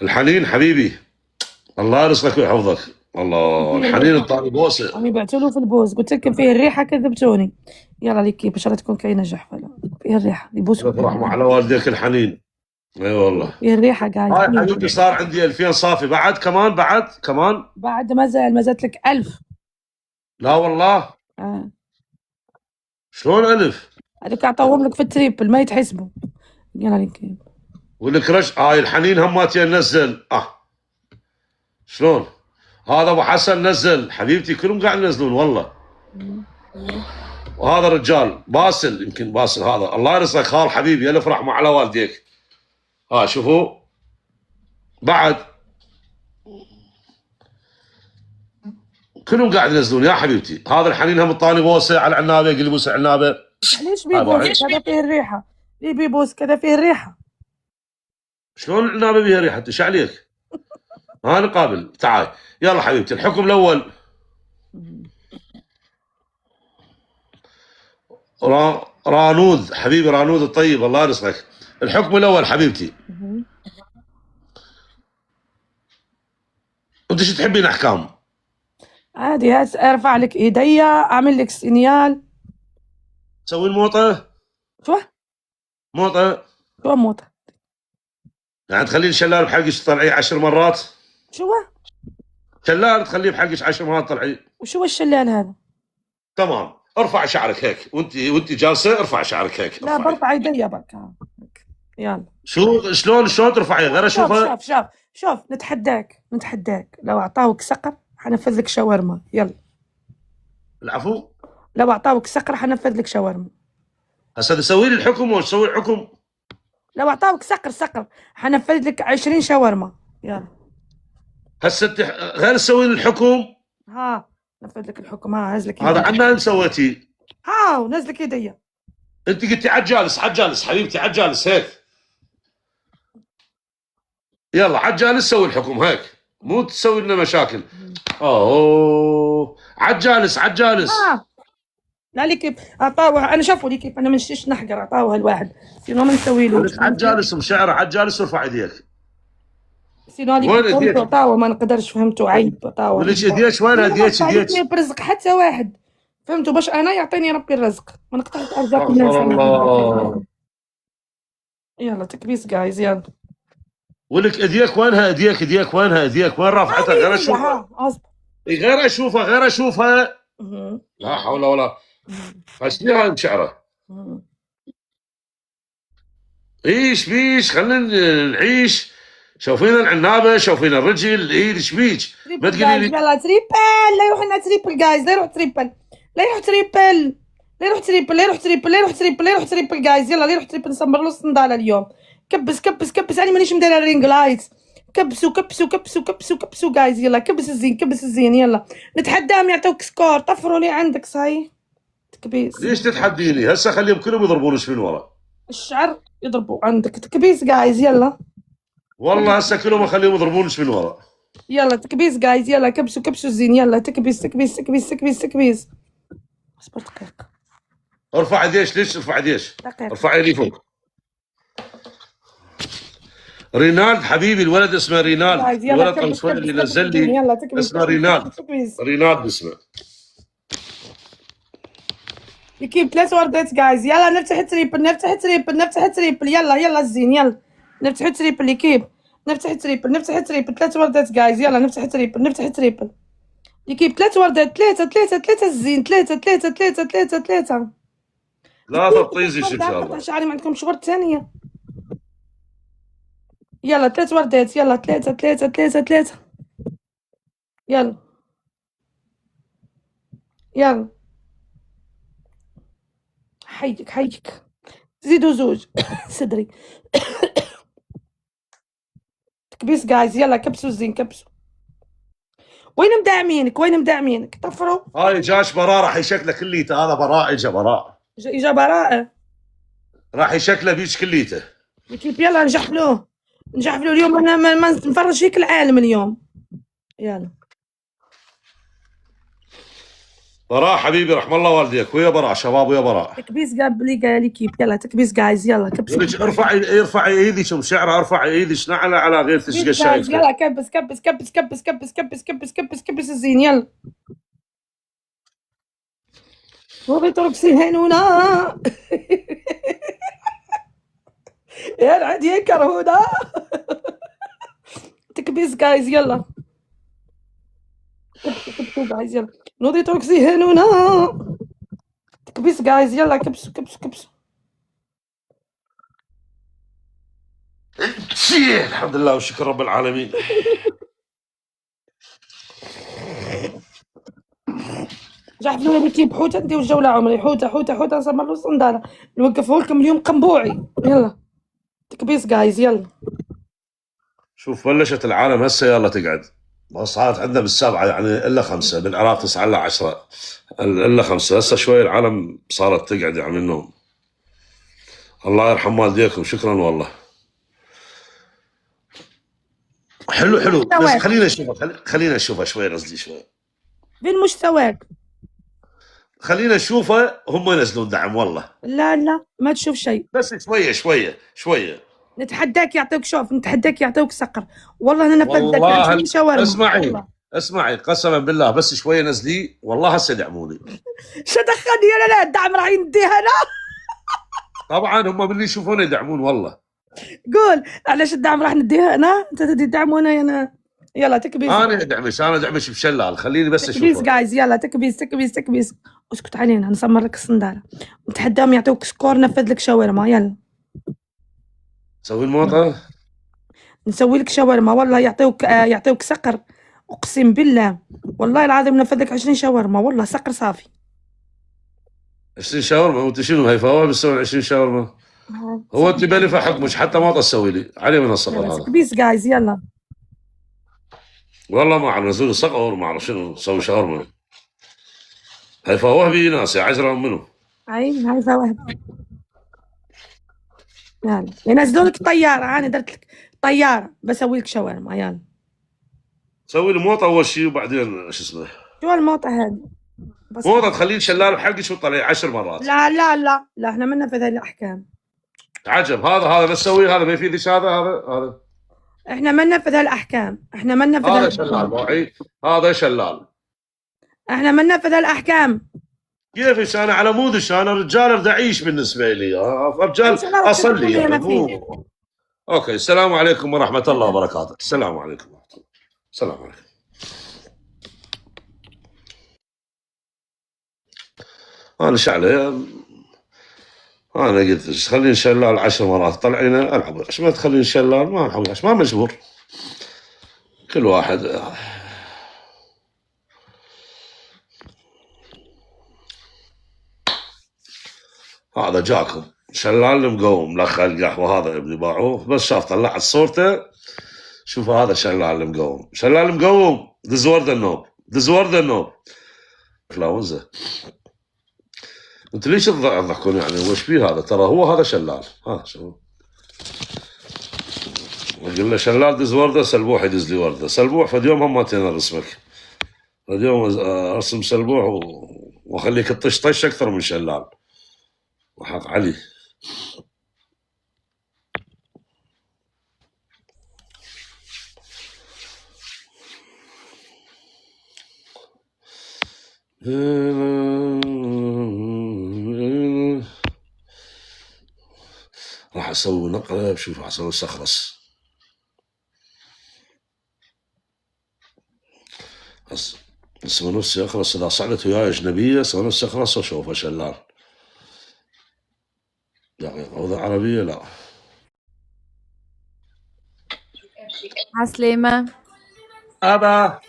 الحنين حبيبي الله يرزقك ويحفظك، الله الحنين الطالب بوسه. عم يبعتوا له في البوز، قلت لكم فيه الريحه كذبتوني. يلا ليكيب ان شاء الله تكون كاينه جحفله، فيه الريحه يبوسوا رحمه على والديك الحنين. اي والله. فيه الريحه قاعد. هاي حبيبي صار عندي 2000 صافي بعد كمان بعد ما زالت لك 1000. لا والله. شلون 1000؟ هذوك اعطوهم لك في التريبل ما يتحسبوا. يلا ليكيب. ولك هاي الحنين هماتين نزل. شلون؟ هذا ابو حسن نزل، حبيبتي كلهم قاعد ينزلون والله. وهذا الرجال باسل، يمكن باسل هذا، الله يرزقك خال حبيبي، الف رحمه على والديك. شوفوا بعد كلهم قاعد ينزلون يا حبيبتي. هذا الحنين هم الطاني بوسه على عنابه، يقول لي بوسه عنابه. ليش بيبوس كذا فيه الريحه؟ ليه بيبوس كذا فيه الريحه؟ شلون العنابه بيها ريحه؟ ايش عليك؟ نقابل. تعال يلا حبيبتي. الحكم الاول رانود حبيبي، رانود الطيب الله يرزقك. الحكم الاول حبيبتي. انت شو تحبين احكام؟ عادي، ارفع لك ايديا، اعمل لك سينيال. تسوين موطه؟ شو؟ موطه؟ شو موطه؟ يعني تخلين شلال بحلقك تطلعيه 10 مرات؟ شو؟ شلال تخليه بحلقك 10 مرات تطلعيه. وشو الشلال هذا؟ تمام، ارفع شعرك هيك وانت جالسه، ارفع شعرك هيك. لا برفع ايديا برك. يلا. شلون ترفعيها؟ غير اشوفها. شوف نتحداك لو اعطاوك صقر حنفذ لك شاورما. يلا. العفو؟ لو اعطاوك صقر حنفذ لك شاورما. هسه تسوي لي الحكم وش تسوي الحكم؟ لو اعطاوك صقر حنفذ لك 20 شاورما. يلا. هسه انت غير تسوي لي الحكم. نفذ لك الحكم. هزلك هذا عنا انت سويتي. ونزلك ايديا. انت قلتي عجالس حبيبتي، عجالس هيك. يلا عجالس سوي الحكم هيك، مو تسوي لنا مشاكل. عجالس. لا لي كيف اعطاه. انا شافوا لي كيف انا من شيش نحقر اعطاه الواحد سينو ما نسوي له. عجالس مشعر، عجالس وارفع ايديك. سينو لي اعطاه ما نقدرش. فهمتوا؟ عيب اعطاه. وليش ايديك وين؟ ايديك برزق حتى واحد. فهمتوا؟ باش انا يعطيني ربي الرزق، ما نقطعش ارزاق الناس. الله. يلا تكبيس جايز. يلا. ولك ايديك وينها؟ ايديك وين رافعتها؟ غير اشوفها. غير اشوفها. لا حول ولا فاشليها مشعره. ايش بيش؟ خلينا نعيش. شوفينا العنابه، شوفينا الرجل، الايد، ايش بيك؟ ما تقولي لي يلا تريبل. لا يروح لنا تريبل جايز. لا يروح تريبل جايز. يلا لا يروح تريبل. نصمر له الصندالة اليوم. كبس انا مانيش مدير الرينج لايت. كبسوا جايز. يلا كبس الزين. يلا نتحداهم يعطوك سكور. طفروا لي عندك صحيح تكبيس. ليش تتحديني؟ هسه خليهم كلهم يضربونش من ورا. الشعر يضربوا عندك. تكبيس جايز. يلا والله هسه كلهم اخليهم يضربونش من ورا. يلا تكبيس جايز. يلا كبسوا الزين. يلا تكبيس. اصبر دقيقة. ارفع يديش. ليش ترفع يديش؟ ارفعي لي فوق. رينالد حبيبي، الولد اسمه رينالد. الولد الاسود اللي نزل لي اسمه رينالد اسمه. يكيب 3 وردات جايز. يلا نفتح تريبل. يلا الزين. يلا نفتح تريبل. يكيب نفتح تريبل 3 وردات جايز. يلا نفتح تريبل. يكيب 3 وردات. 3 الزين. 3 لا تطيزش ان شاء الله. شعري ما عندكم شورت ثانية. يلا 3 وردات. يلا 3 يلا حيك زيدوا 2 صدري. تكبيس جايز. يلا كبسوا الزين. وين مدعمينك؟ طفروا. هاي جاش براء راح يشكله كليته. هذا براء اجا براءة راح يشكله بيش كليته. كيف. يلا نجحفلوه اليوم. انا ما نفرج فيك العالم اليوم. يلا براء حبيبي رحم الله والديك، ويا براء شباب ويا براء. تكبيس قال لي كيب، يلا تكبيس جايز، يلا كبس. ارفعي ايدك شعره، ارفعي ايدك نعلى على غير تشقى شايف. يلا كبس كبس كبس كبس كبس كبس كبس كبس كبس الزين، يلا. وبتركسي هنا يا العد ينكر هنا. تكبيس جايز يلا. كبسوا جايز يلا. نوضي تركسي هنا. تكبيس جايز يلا كبسوا كبسوا كبسوا. الحمد لله وشكر رب العالمين. جحفلوا لي كيب حوته نديو الجوله عمري، حوته حوته حوته نصمر له صنداله نوقفه لكم اليوم قنبوعي، يلا. تكبيس جايز يلا. شوف بلشت العالم هسه يلا تقعد، صارت عندنا بالسبعة يعني إلا 5، بالعراق 9 إلا 10 إلا 5، هسه شوي العالم صارت تقعد يعني من النوم. الله يرحم والديكم، شكرا والله. حلو بس خلينا نشوفها شوي، نزلي شوي. فين مستواك؟ خلينا نشوفها هم ينزلون دعم والله. لا ما تشوف شيء، بس شوية. نتحداك يعطيك، شوف نتحداك يعطيك صقر، والله انا نفذك والله شاورما. اسمعي قسما بالله بس شوية نزلي والله هسه دعموني. شو دخلني انا؟ لا الدعم راح ينديها انا. طبعا هم باللي يشوفوني يدعمون والله. قول علاش الدعم راح نديها انا؟ انت تدي تدعمونا انا. يلا تكبيس. انا ادعمش بشلال، خليني بس اشوفه. تكبيس جايز يلا تكبيس. اسكت علينا نصمر لك الصندالة، نتحداهم يعطوك سكور نفذ لك شاورما، يلا. تسوي الموطة؟ نسوي لك شاورما والله، يعطوك سقر، اقسم بالله والله العظيم نفذ لك 20 شاورما والله، سقر صافي. 20 شاورما؟ وانت شنو هي فواز بتسوي 20 شاورما؟ هو انت بالي في حكمك حتى ما تسوي لي علي من الصقر هذا. تكبيس جايز يلا. والله ما اعرف نزول الصقر، ما اعرف شنو نسوي شاورما. هي فواز بي ناس عجرة منه. هاي فواز. يلا ينزلوا لك طيارة، انا درت لك طيارة بسوي لك شاورما، يلا. سوي لي موطة اول شيء وبعدين شو اسمه. شو الموطة هذه؟ موطة تخليه شلال بحلقك وتطلعي 10 مرات. لا احنا ما ننفذ هاي الاحكام. عجب هذا نسوي، هذا ما يفيدش، هذا احنا ما ننفذ هالاحكام، احنا ما ننفذ هذا شلال موعي، هذا شلال. احنا ما ننفذ هالاحكام. كيفش انا على مودش، انا رجال اريد اعيش بالنسبه لي، رجال اصلي يعني. اوكي السلام عليكم ورحمه الله وبركاته. السلام عليكم ورحمه الله. السلام عليكم. انا شعله انا قلت خليني شلال 10 مرات طلعينا العب، ايش ما تخليني شلال ما العب، ما مجبور، كل واحد. هذا جاكم شلال المقوم لخ القهوه، هذا ابني باعوه بس شاف طلعت صورته. شوف هذا شلال المقوم، دز ورد النوب فلاونزا. انت ليش تضحكون يعني؟ وش فيه هذا؟ ترى هو هذا شلال، ها شوف قلنا شلال دز ورده، سلبوح يدز لي ورده، سلبوح فد يوم هم ما تينا رسمك، فد يوم ارسم سلبوح واخليك تطش اكثر من شلال، وحق علي. راح اسوي نقله، شوف راح اسوي سخرس اسمه نفسي اخرس، اذا صعدت وياي اجنبيه اسمه نفسي اخرس واشوفه شلال. دقيقه وضع عربيه لا. عسلامة. ابا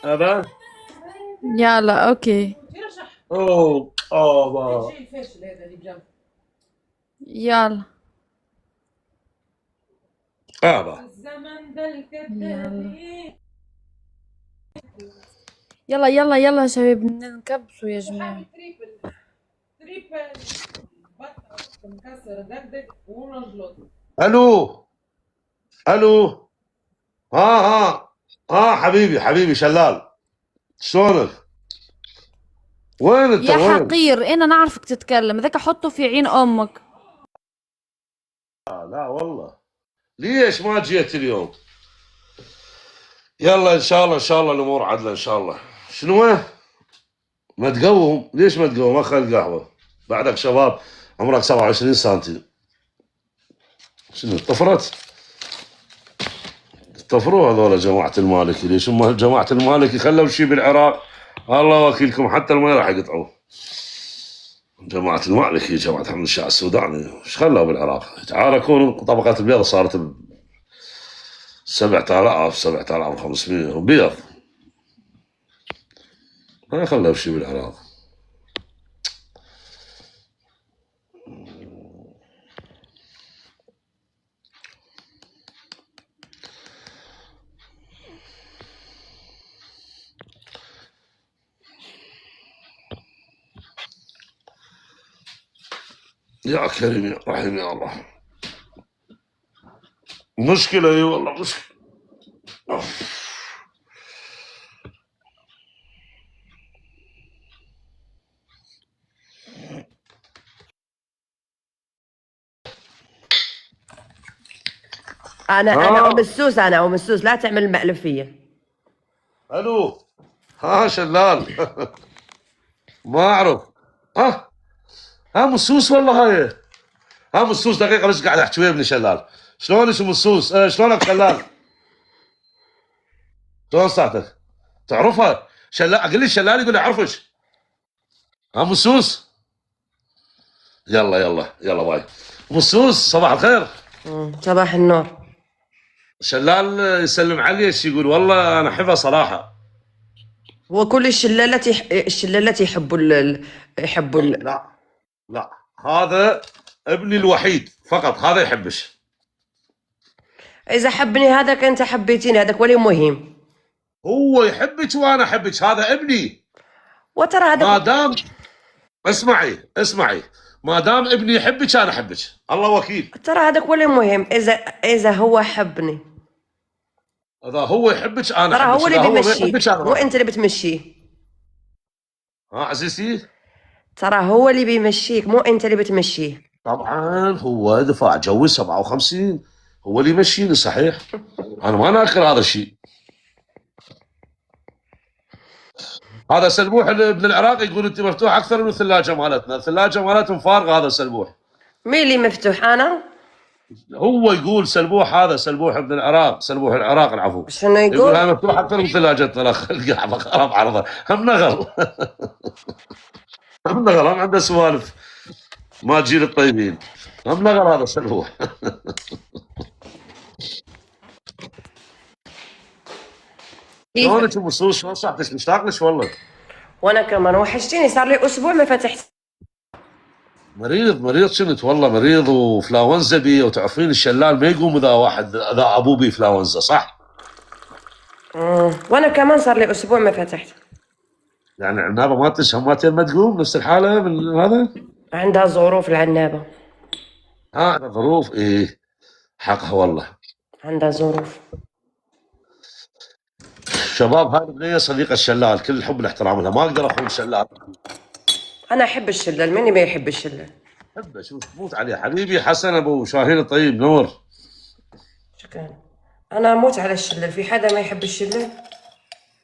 يلا اوكي. اوه ابا يلا ابا يلا شباب نكبسوا يا جماعة. الو ها حبيبي شلال شلونك؟ وين انت يا وين؟ حقير انا نعرفك تتكلم ذاك حطه في عين امك. لا والله. ليش ما جيت اليوم؟ يلا ان شاء الله ان شاء الله الامور عدله ان شاء الله. شنو؟ ما تقوم؟ ليش ما تقوم؟ ما خل قهوه بعدك شباب عمرك 27 سنتي. شنو طفرت؟ طفروا هذول جماعه المالكي. ليش هم جماعه المالكي خلوا شيء بالعراق؟ الله وكيلكم حتى الماء راح يقطعوه. جماعه المالكي جماعه حمد الشاه السوداني ايش خلوا بالعراق؟ يتعاركون طبقات البيض صارت 7000 7500 بيض. ما خلوا شيء بالعراق. يا كريم يا رحيم يا الله. مشكلة اي والله مشكلة. انا ام السوس، انا ام السوس، لا تعمل المقلب فيا. الو ها شلال. ما اعرف. ها مسوس والله هاي. ها مسوس دقيقة بس قاعد احكي ويا ابن شلال. شلون اسم مسوس؟ شلونك شلال؟ شلون صحتك؟ تعرفها؟ شلال اقول لي شلال يقول لي اعرفك. ها مسوس؟ يلا يلا يلا باي. مسوس صباح الخير. صباح النور. شلال يسلم عليك يقول والله انا احبها صراحة. وكل الشلالات يحبوا لا هذا ابني الوحيد فقط هذا يحبش. اذا حبني هذاك انت حبيتيني هذاك ولي مهم. هو يحبك وانا احبك هذا ابني. وترى هذا ما دام اسمعي ما دام ابني يحبك انا احبك الله وكيل. ترى هذاك ولي مهم. اذا هو حبني اذا هو يحبك انا ترى احبك. هو اللي بيمشيه مو مو انت اللي بتمشيه. عزيزتي ترى هو اللي بيمشيك مو انت اللي بتمشيه. طبعا هو دفاع جوي 57 هو اللي يمشيني صحيح. انا ما ناكر هذا الشيء. هذا سلبوح ابن العراق يقول انت مفتوح اكثر من الثلاجه مالتنا. الثلاجه مالتهم فارغه. هذا سلبوح. مين اللي مفتوح؟ انا؟ هو يقول سلبوح. هذا سلبوح ابن العراق. سلبوح العراق العفو. شنو يقول؟ يقول هذا مفتوح اكثر من ثلاجتنا. القحبه خرب عرضه. هم نغل. هم نغل. هم عنده سوالف ما تجي للطيبين. هم نغل هذا سلبوح. شلونك ام مسوس؟ شلون صحتك؟ مشتاق لك والله. وانا كمان وحشتيني. صار لي اسبوع ما فتحت. مريض شنت والله. مريض وفلاونزا بي. وتعرفين الشلال ما يقوم اذا ابوه بي فلاونزا صح؟ وانا كمان صار لي اسبوع ما فتحت. يعني العنابه مالتك هماتين ما تقوم نفس الحاله من هذا؟ عندها ظروف العنابه. ظروف ايه حقها والله. عندها ظروف. شباب هاي البنيه صديقه الشلال. كل الحب والاحترام لها. ما اقدر اخون الشلال. انا احب الشلال. مني ما يحب الشلال؟ احبه. شوف تموت عليه حبيبي حسن ابو شاهين الطيب نور. شكرا. انا اموت على الشلال. في حدا ما يحب الشلال؟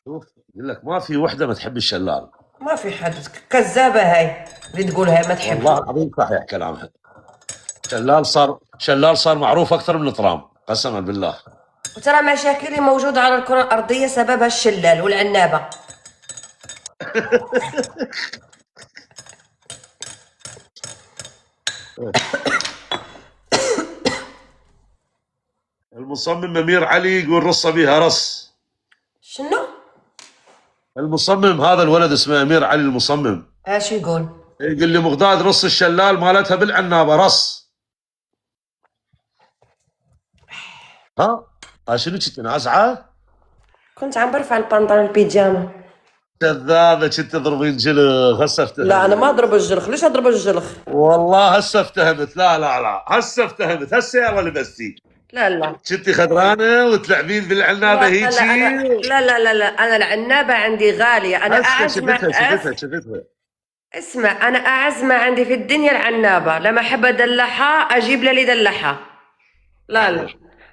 شوف يقول لك ما في وحده ما تحب الشلال. ما في حد. كذابه هاي اللي تقول هاي ما تحب. والله العظيم صحيح كلامها. شلال صار معروف اكثر من الطرام قسما بالله. وترى مشاكلي موجوده على الكره الارضيه سببها الشلال والعنابه. المصمم امير علي يقول رصه بيها رص. شنو؟ المصمم هذا الولد اسمه امير علي المصمم. ايش يقول؟ يقول لي مغداد رص الشلال مالتها بالعنابه رص. شنو كنت نازعه؟ كنت عم برفع البنطلون البيجامه. كذابه كنت تضربين جلخ. هسه افتهمت. لا انا ما اضرب الجلخ. ليش اضرب الجلخ؟ والله هسه افتهمت. لا هسه افتهمت. هسه يا لبستي. لا كنتي خضرانه وتلعبين بالعنابه هيجي. لا انا العنابه عندي غاليه. انا شفتها. اسمع، انا اعز ما عندي في الدنيا العنابه، لما احب ادلعها اجيب لي يدلعها. لا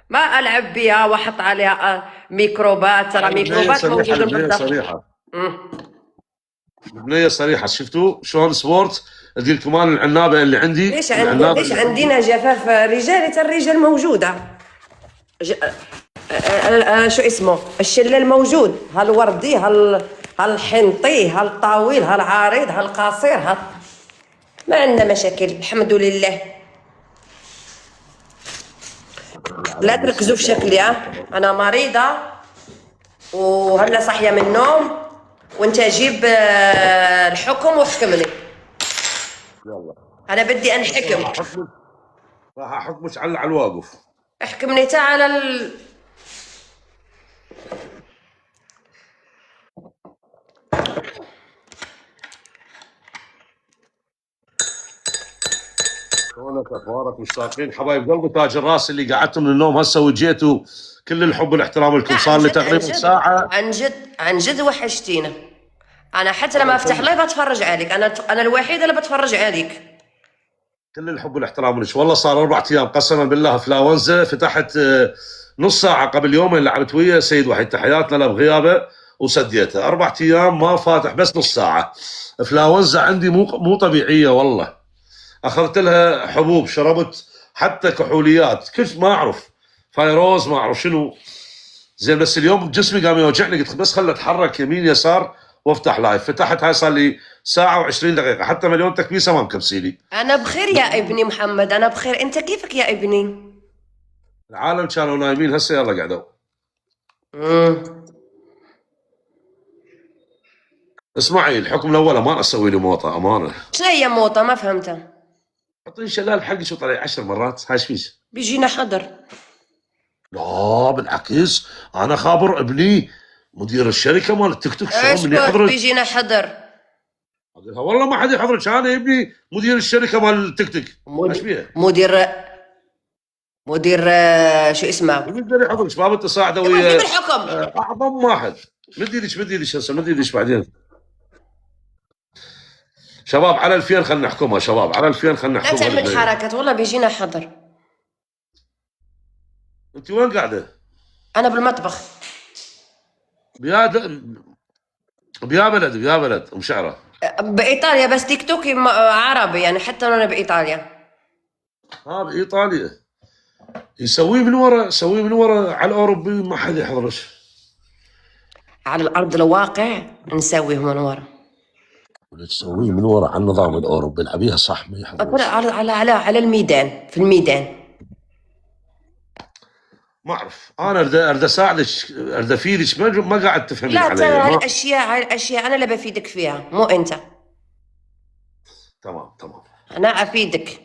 ما العب بيها واحط عليها ميكروبات، ترى ميكروبات موجوده بنية بالضبط. صريحة بنية صريحة. شفتوا شلون سبورت؟ ادي كمان العنابة اللي عندي. ليش العنابة ليش عندنا جفاف رجالي؟ الرجال موجوده. شو اسمه الشله الموجود، هالوردي هالحنطي هالطويل هالعريض هالقصير ما عندنا مشاكل الحمد لله. لا تركزوا في شكلي، انا مريضه وهلا صاحيه من النوم، وانت جيب الحكم واحكمني. يلا انا بدي انحكم. راح احكمك على الواقف. احكمني تعال شلونك اخبارك؟ مشتاقين حبايب قلبي تاج الراس اللي قعدتوا من النوم هسه وجيتوا. كل الحب والاحترام لكم. صار لي تقريبا ساعه. عن جد وحشتينا. انا حتى لما افتح لايف بتفرج عليك، انا الوحيده اللي بتفرج عليك. كل الحب والاحترام لك. والله صار 4 ايام قسما بالله فلاونزا. فتحت نص ساعه قبل يومين لعبت ويا سيد وحيد، تحياتنا له بغيابه، وسديته. 4 ايام ما فاتح بس نص ساعه. فلاونزا عندي مو طبيعيه والله. اخذت لها حبوب، شربت حتى كحوليات، كل ما اعرف فايروز ما اعرف شنو. زين بس اليوم جسمي قام يوجعني، قلت بس خل اتحرك يمين يسار وافتح لايف. فتحت هاي صار لي ساعه و20 دقيقه، حتى مليون تكبيسه ما مكبسيلي. انا بخير يا ابني محمد، انا بخير. انت كيفك يا ابني؟ العالم كانوا نايمين هسه يلا قعدوا. اسمعي الحكم الاول ما اسوي لي موطه امانه. شنو هي موطه؟ ما فهمتها. حطي شلال حقي شو طلع 10 مرات. هاي شفيش؟ بيجينا حضر. لا بالعكس، انا خابر ابني مدير الشركه مال التيك توك ايش من يحضر. بيجينا حضر؟ اقول لها والله ما حد يحضرك، انا ابني مدير الشركه مال التيك توك. ايش بيها؟ مدير شو اسمه؟ يقدر يحضرك باب التصاعد جيب ويا الحكم. اعظم واحد. مد ايدك هسه، مد ايدك بعدين. شباب على 2000 خلينا نحكمها. شباب على 2000 خلينا لا نحكمها. تعمل حركات والله بيجينا حضر. انت وين قاعده؟ انا بالمطبخ. بيا بلد مشعره. بايطاليا بس تيك توك عربي يعني، حتى انا بايطاليا. بايطاليا. يسويه من ورا على الاوروبي ما حد يحضرش. على الارض الواقع نسويه من ورا. تسويه من ورا على النظام الاوروبي. العبيها صح ما يحضرش. على الميدان، في الميدان. ما اعرف انا ارد اساعدك، ارد افيدك، ما قاعد تفهمين لا علي. ترى هالاشياء انا اللي بفيدك فيها مو انت. تمام انا افيدك.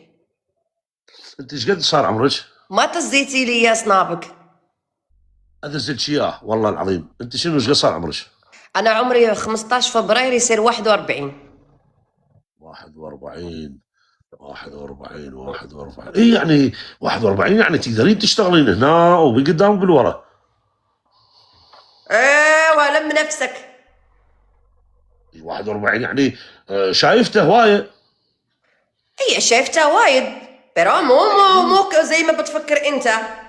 انت ايش قد صار عمرك؟ ما تزيتي لي يا صنابك. ادزلك اياه والله العظيم. انت شنو ايش قد صار عمرك؟ انا عمري 15 فبراير يصير 41. 41 اي يعني 41 يعني تقدرين تشتغلين هنا وبقدام بالورا. ايوه لم نفسك. 41 يعني شايفته هوايه. هي شايفتها وايد، برا مو زي ما بتفكر انت.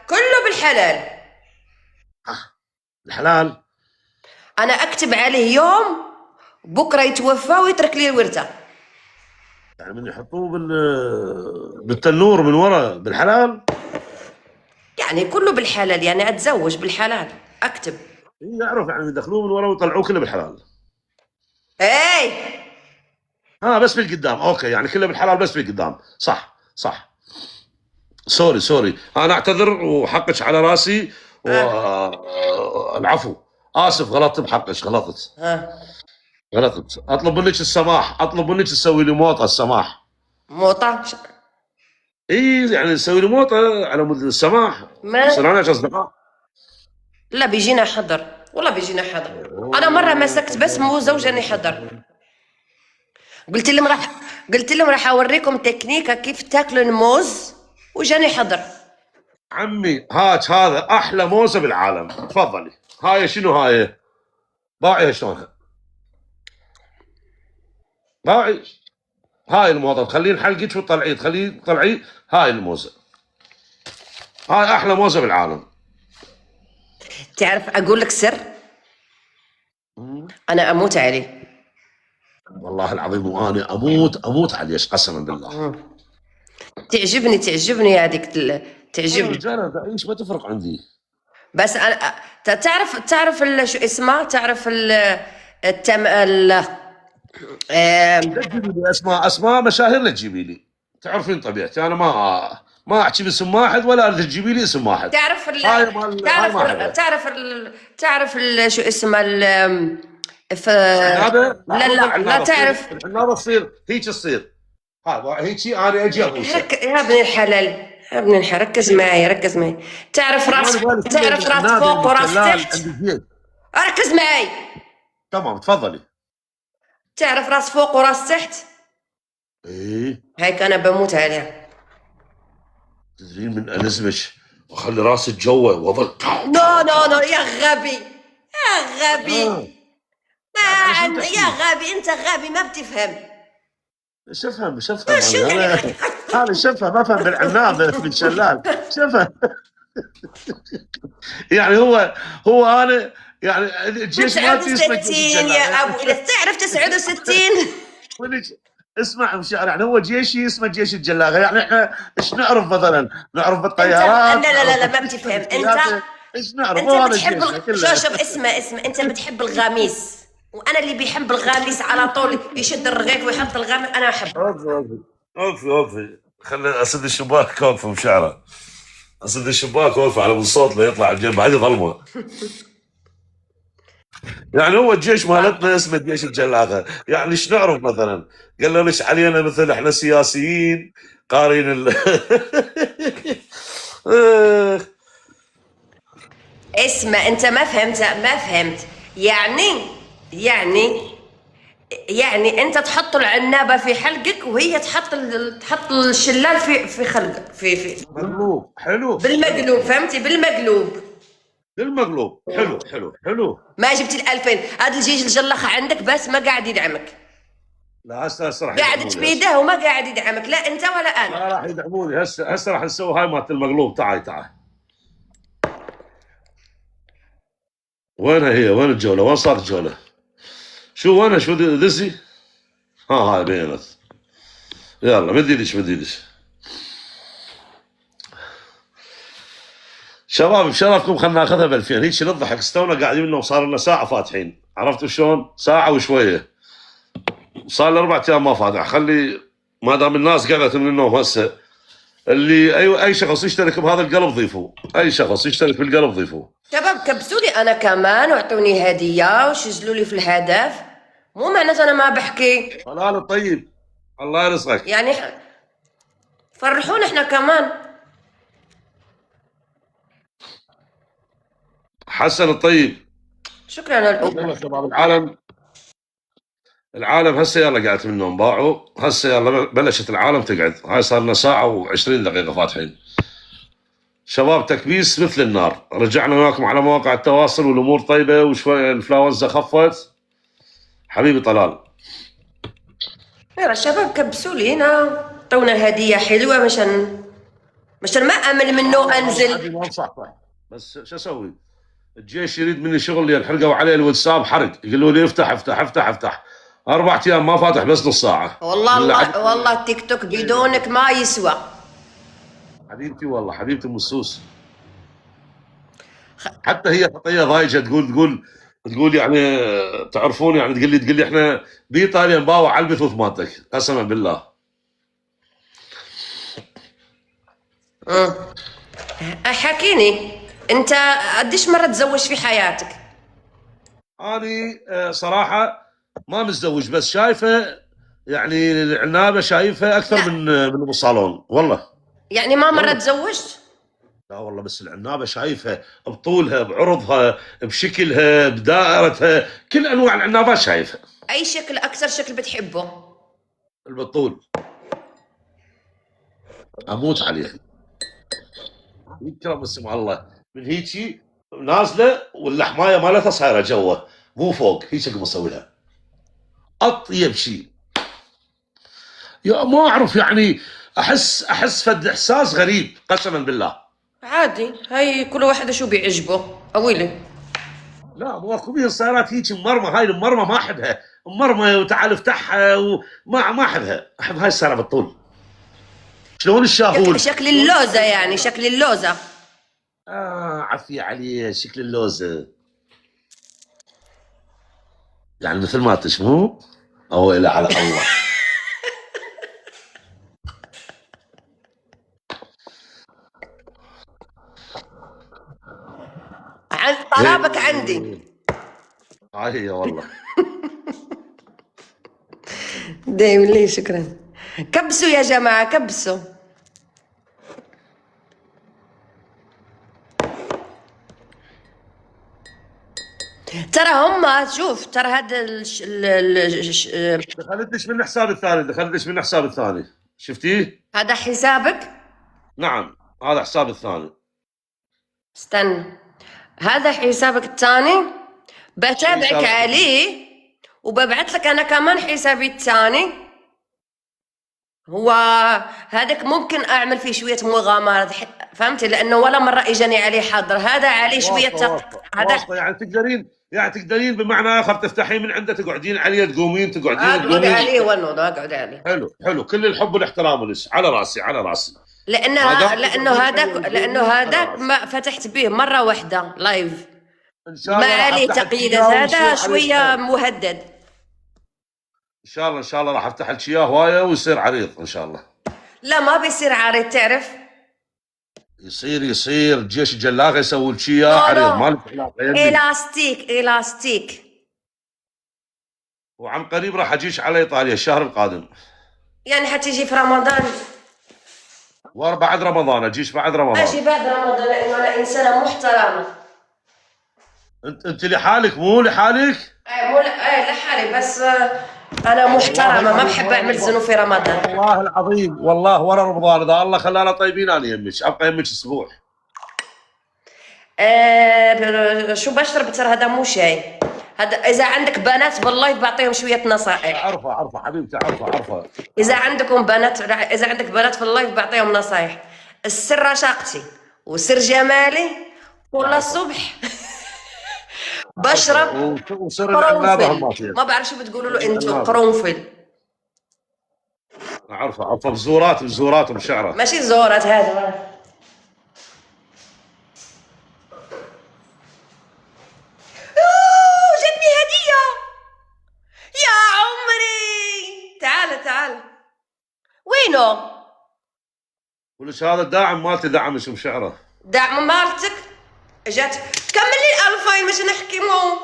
كله بالحلال. الحلال. انا اكتب عليه يوم بكره يتوفى ويترك لي الورثه. يعني من يحطوه بالتنور من ورا بالحلال. يعني كله بالحلال، يعني اتزوج بالحلال اكتب. يعرف يعني يدخلوه من ورا ويطلعوه كله بالحلال. اي بس بالقدام. اوكي يعني كله بالحلال بس بالقدام. صح سوري انا اعتذر وحقك على راسي. العفو اسف غلطت بحقك. غلطت. اطلب منك السماح. اطلب منك تسوي لي موطه. السماح. موطه؟ اي يعني تسوي لي موطه على مود السماح. صرنا اصدقاء. لا بيجينا حضر والله بيجينا حضر. انا مره مسكت بس مو زوجني حضر. قلت لهم راح اوريكم تكنيكه كيف تاكلوا الموز وجاني حضر. عمي هذا احلى موزه بالعالم. تفضلي. هاي شنو هاي؟ باعيها شلونها؟ باوعي هاي الموضة تخلين حلقك وتطلعيه تخليه تطلعيه. هاي الموزة هاي احلى موزة بالعالم. تعرف اقول لك سر، انا اموت عليه والله العظيم وانا اموت عليه قسما بالله. تعجبني هذيك تعجبني. رجال ايش ما تفرق عندي. بس انا تعرف شو اسمه، تعرف لا تجيبي لي اسماء مشاهير، لا تجيبي لي. تعرفين طبيعتي انا ما احكي باسم واحد ولا اريد تجيبي لي اسم واحد. تعرف شو اسمه لا تعرف. العنابه تصير هيك تصير. هيك انا اجي ابوسها. يا ابن الحلال، يا ابن الحلال، ركز معي. تعرف راس فوق وراس تحت. ركز معي. تمام تفضلي. تعرف راس فوق وراس تحت؟ ايه هيك انا بموت عليها. تدرين من الزمك واخلي راسي جوا واظل. نو يا غبي يا غبي، انت غبي ما بتفهم. شفهم انا شفهم افهم بالعناب في الشلال شفهم. يعني هو انا يعني الجيش ما 69 يا ابو، اذا تعرف 69 اسمع مشاعر، يعني هو جيشي اسمه جيش الجلاغه، يعني احنا ايش نعرف مثلا؟ نعرف بالطيارات. لا ما بتفهم انت. ايش نعرف؟ انت بتحب شوف اسمع انت بتحب الغاميس، وانا اللي بيحب الغاميس على طول يشد الرغيف ويحط الغاميس انا احبه. اوقفي خلي اسد الشباك اوقف مشاعره. اسد الشباك اوقف على من صوت لا يطلع الجنب بعد ظلمه. يعني هو الجيش مالتنا اسمه جيش الجلاغه، يعني ايش نعرف مثلا؟ قال له ليش علينا مثل احنا سياسيين قارين اسمع انت ما فهمت يعني انت تحط العنابه في حلقك وهي تحط الشلال في خلقك في مقلوب. حلو بالمقلوب، فهمتي؟ بالمقلوب. حلو. ما جبت ال2000. هذا الجيش الجلخه عندك بس ما قاعد يدعمك. لا هسه راح قاعد تبيده وما قاعد يدعمك، لا انت ولا انا. لا راح يدعموني هسه راح نسوي هاي مالت المقلوب. تعال وينها هي؟ وين الجوله؟ وين صارت الجوله؟ شو ذزي؟ هاي بينت. يلا مد ايدك. شباب بشرفكم خلنا ناخذها ب2000. هيك نضحك استونا قاعدين لنا وصار لنا ساعه فاتحين، عرفتوا شلون؟ ساعه وشويه صار لي 4 ايام ما فاتح. خلي ما دام الناس قعدت من النوم هسه، اللي اي شخص يشترك بهذا القلب ضيفوه. اي شخص يشترك بالقلب ضيفوه. شباب كبسوا لي انا كمان واعطوني هديه وشزلوا لي في الهدف، مو معناته انا ما بحكي. حلال الطيب الله يرزقك. يعني فرحونا احنا كمان. حسن الطيب شكرا لكم. يلا شباب العالم هسه يلا قعدت من النوم باعوا. هسه يلا بلشت العالم تقعد. هاي صار لنا ساعه و20 دقيقه فاتحين. شباب تكبيس مثل النار. رجعنا وياكم على مواقع التواصل والامور طيبه وشويه الانفلونزا خفت. حبيبي طلال يلا الشباب كبسوا لي هنا، اعطونا هديه حلوه مشان ما امل منه انزل. صح بس شو اسوي؟ الجيش يريد مني شغل ينحرقوا عليه الواتساب حرق، يقولوا لي افتح 4 ايام ما فاتح بس نص ساعه. والله التيك توك بدونك ما يسوى. حبيبتي والله حبيبتي مسوس. حتى هي خطيه ضايجه تقول يعني تعرفون يعني تقول لي احنا بايطاليا نباوع على البثوث مالتك قسما بالله. حكيني انت قديش مره تزوج في حياتك؟ اني صراحه ما متزوج، بس شايفه يعني العنابه شايفه اكثر من ابو صالون والله. يعني ما مره تزوجت؟ لا والله بس العنابه شايفها بطولها بعرضها بشكلها بدائرتها، كل انواع العنابات شايفها. اي شكل اكثر شكل بتحبه؟ البطول اموت عليه. يكرم اسم الله من هيجي نازله واللحمايه مالتها صايره جوا مو فوق، هيك اقوم اسوي لها اطيب شيء. يا ما اعرف يعني، احس فد احساس غريب قسما بالله. عادي، هاي كل واحد شو بيعجبه اويلي. لا ماكو بيه صارت هيك مرمى، هاي المرمى ما احبها، مرمى وتعال افتحها وما احبها، احب هاي السيارة بالطول. شلون الشاهون؟ شكل اللوزة يعني، شكل اللوزة. عفي عليه شكل اللوزة، يعني مثل ما تشمو او الى على الله. عن طلبك عندي. هاي والله. دايم لي شكرا. كبسوا يا جماعة كبسوا. ترى هم شوف، ترى هذا دخلتش من حساب الثاني، دخلتش من حساب الثاني، شفتيه؟ هذا حسابك؟ نعم هذا حساب الثاني. استنى، هذا حسابك الثاني، بتابعك عليه وببعث لك انا كمان حسابي الثاني. هو هذاك ممكن اعمل فيه شويه مغامرات، فهمتي؟ لانه ولا مره اجاني عليه حظر، هذا عليه شويه هذا يعني تقدرين بمعنى اخر تفتحين من عنده، تقعدين عليه، تقومين اقعد عليه ونوض، اقعد عليه. حلو كل الحب والاحترام لك، على راسي على راسي. لانه هذاك ما فتحت به مره واحده لايف، ان شاء الله ما عليه تقييدات، هذا شويه مهدد. ان شاء الله راح افتح لك اياه هوايه ويصير عريض ان شاء الله. لا ما بيصير عريض، تعرف؟ يصير جيش الجلاغه يسوي لك اياه عريض، ما لك علاقه. الاستيك. وعن قريب راح اجيش على ايطاليا الشهر القادم. يعني حتيجي في رمضان؟ بعد رمضان اجيش، بعد رمضان اجي بعد رمضان، لانه انا انسانه محترمه. انت لحالك مو لحالك؟ لحالي، بس انا محترمه، ما بحب اعمل ذنوب في رمضان. والله العظيم، والله ورا رمضان اذا الله خلانا طيبين انا يمك ابقى يمك اسبوع. شو بشرب؟ ترى هذا مو شاي، هذا اذا عندك بنات بالله بعطيهم شويه نصائح. عرفه حبيبتي، عرفه. اذا عندكم بنات، اذا عندك بنات في اللايف بعطيهم نصائح. السر رشاقتي وسر جمالي كل الصبح بشرب قرنفل، ما بعرف شو بتقولوا له انتم، قرنفل. عرفه بزورات ومشعره، ماشي زورات هذا. جتني هديه يا عمري. تعال وينه؟ ولش هذا الداعم مالتي دعمش ومشعره. دعم مالتك اجت كمل لي 2000 مش نحكي مو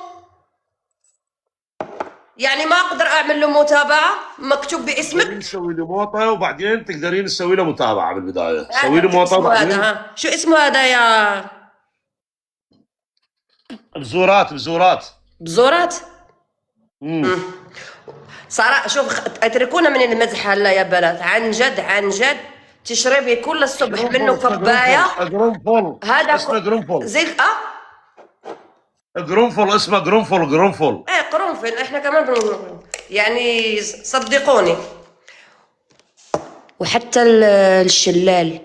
يعني ما اقدر اعمل له متابعه مكتوب باسمك. نسوي له موطه وبعدين تقدرين تسوي له متابعه بالبدايه. سوي له موطه وبعدين شو اسمه هذا يا بزورات. صراحه شوف، اتركونا من المزح هلا يا بنات، عن جد تشربي كل الصبح منه كوبايه. قرنفل، هذا اسمه قرنفل زي قرنفل، اسمه قرنفل. قرنفل، احنا كمان يعني صدقوني. وحتى الشلال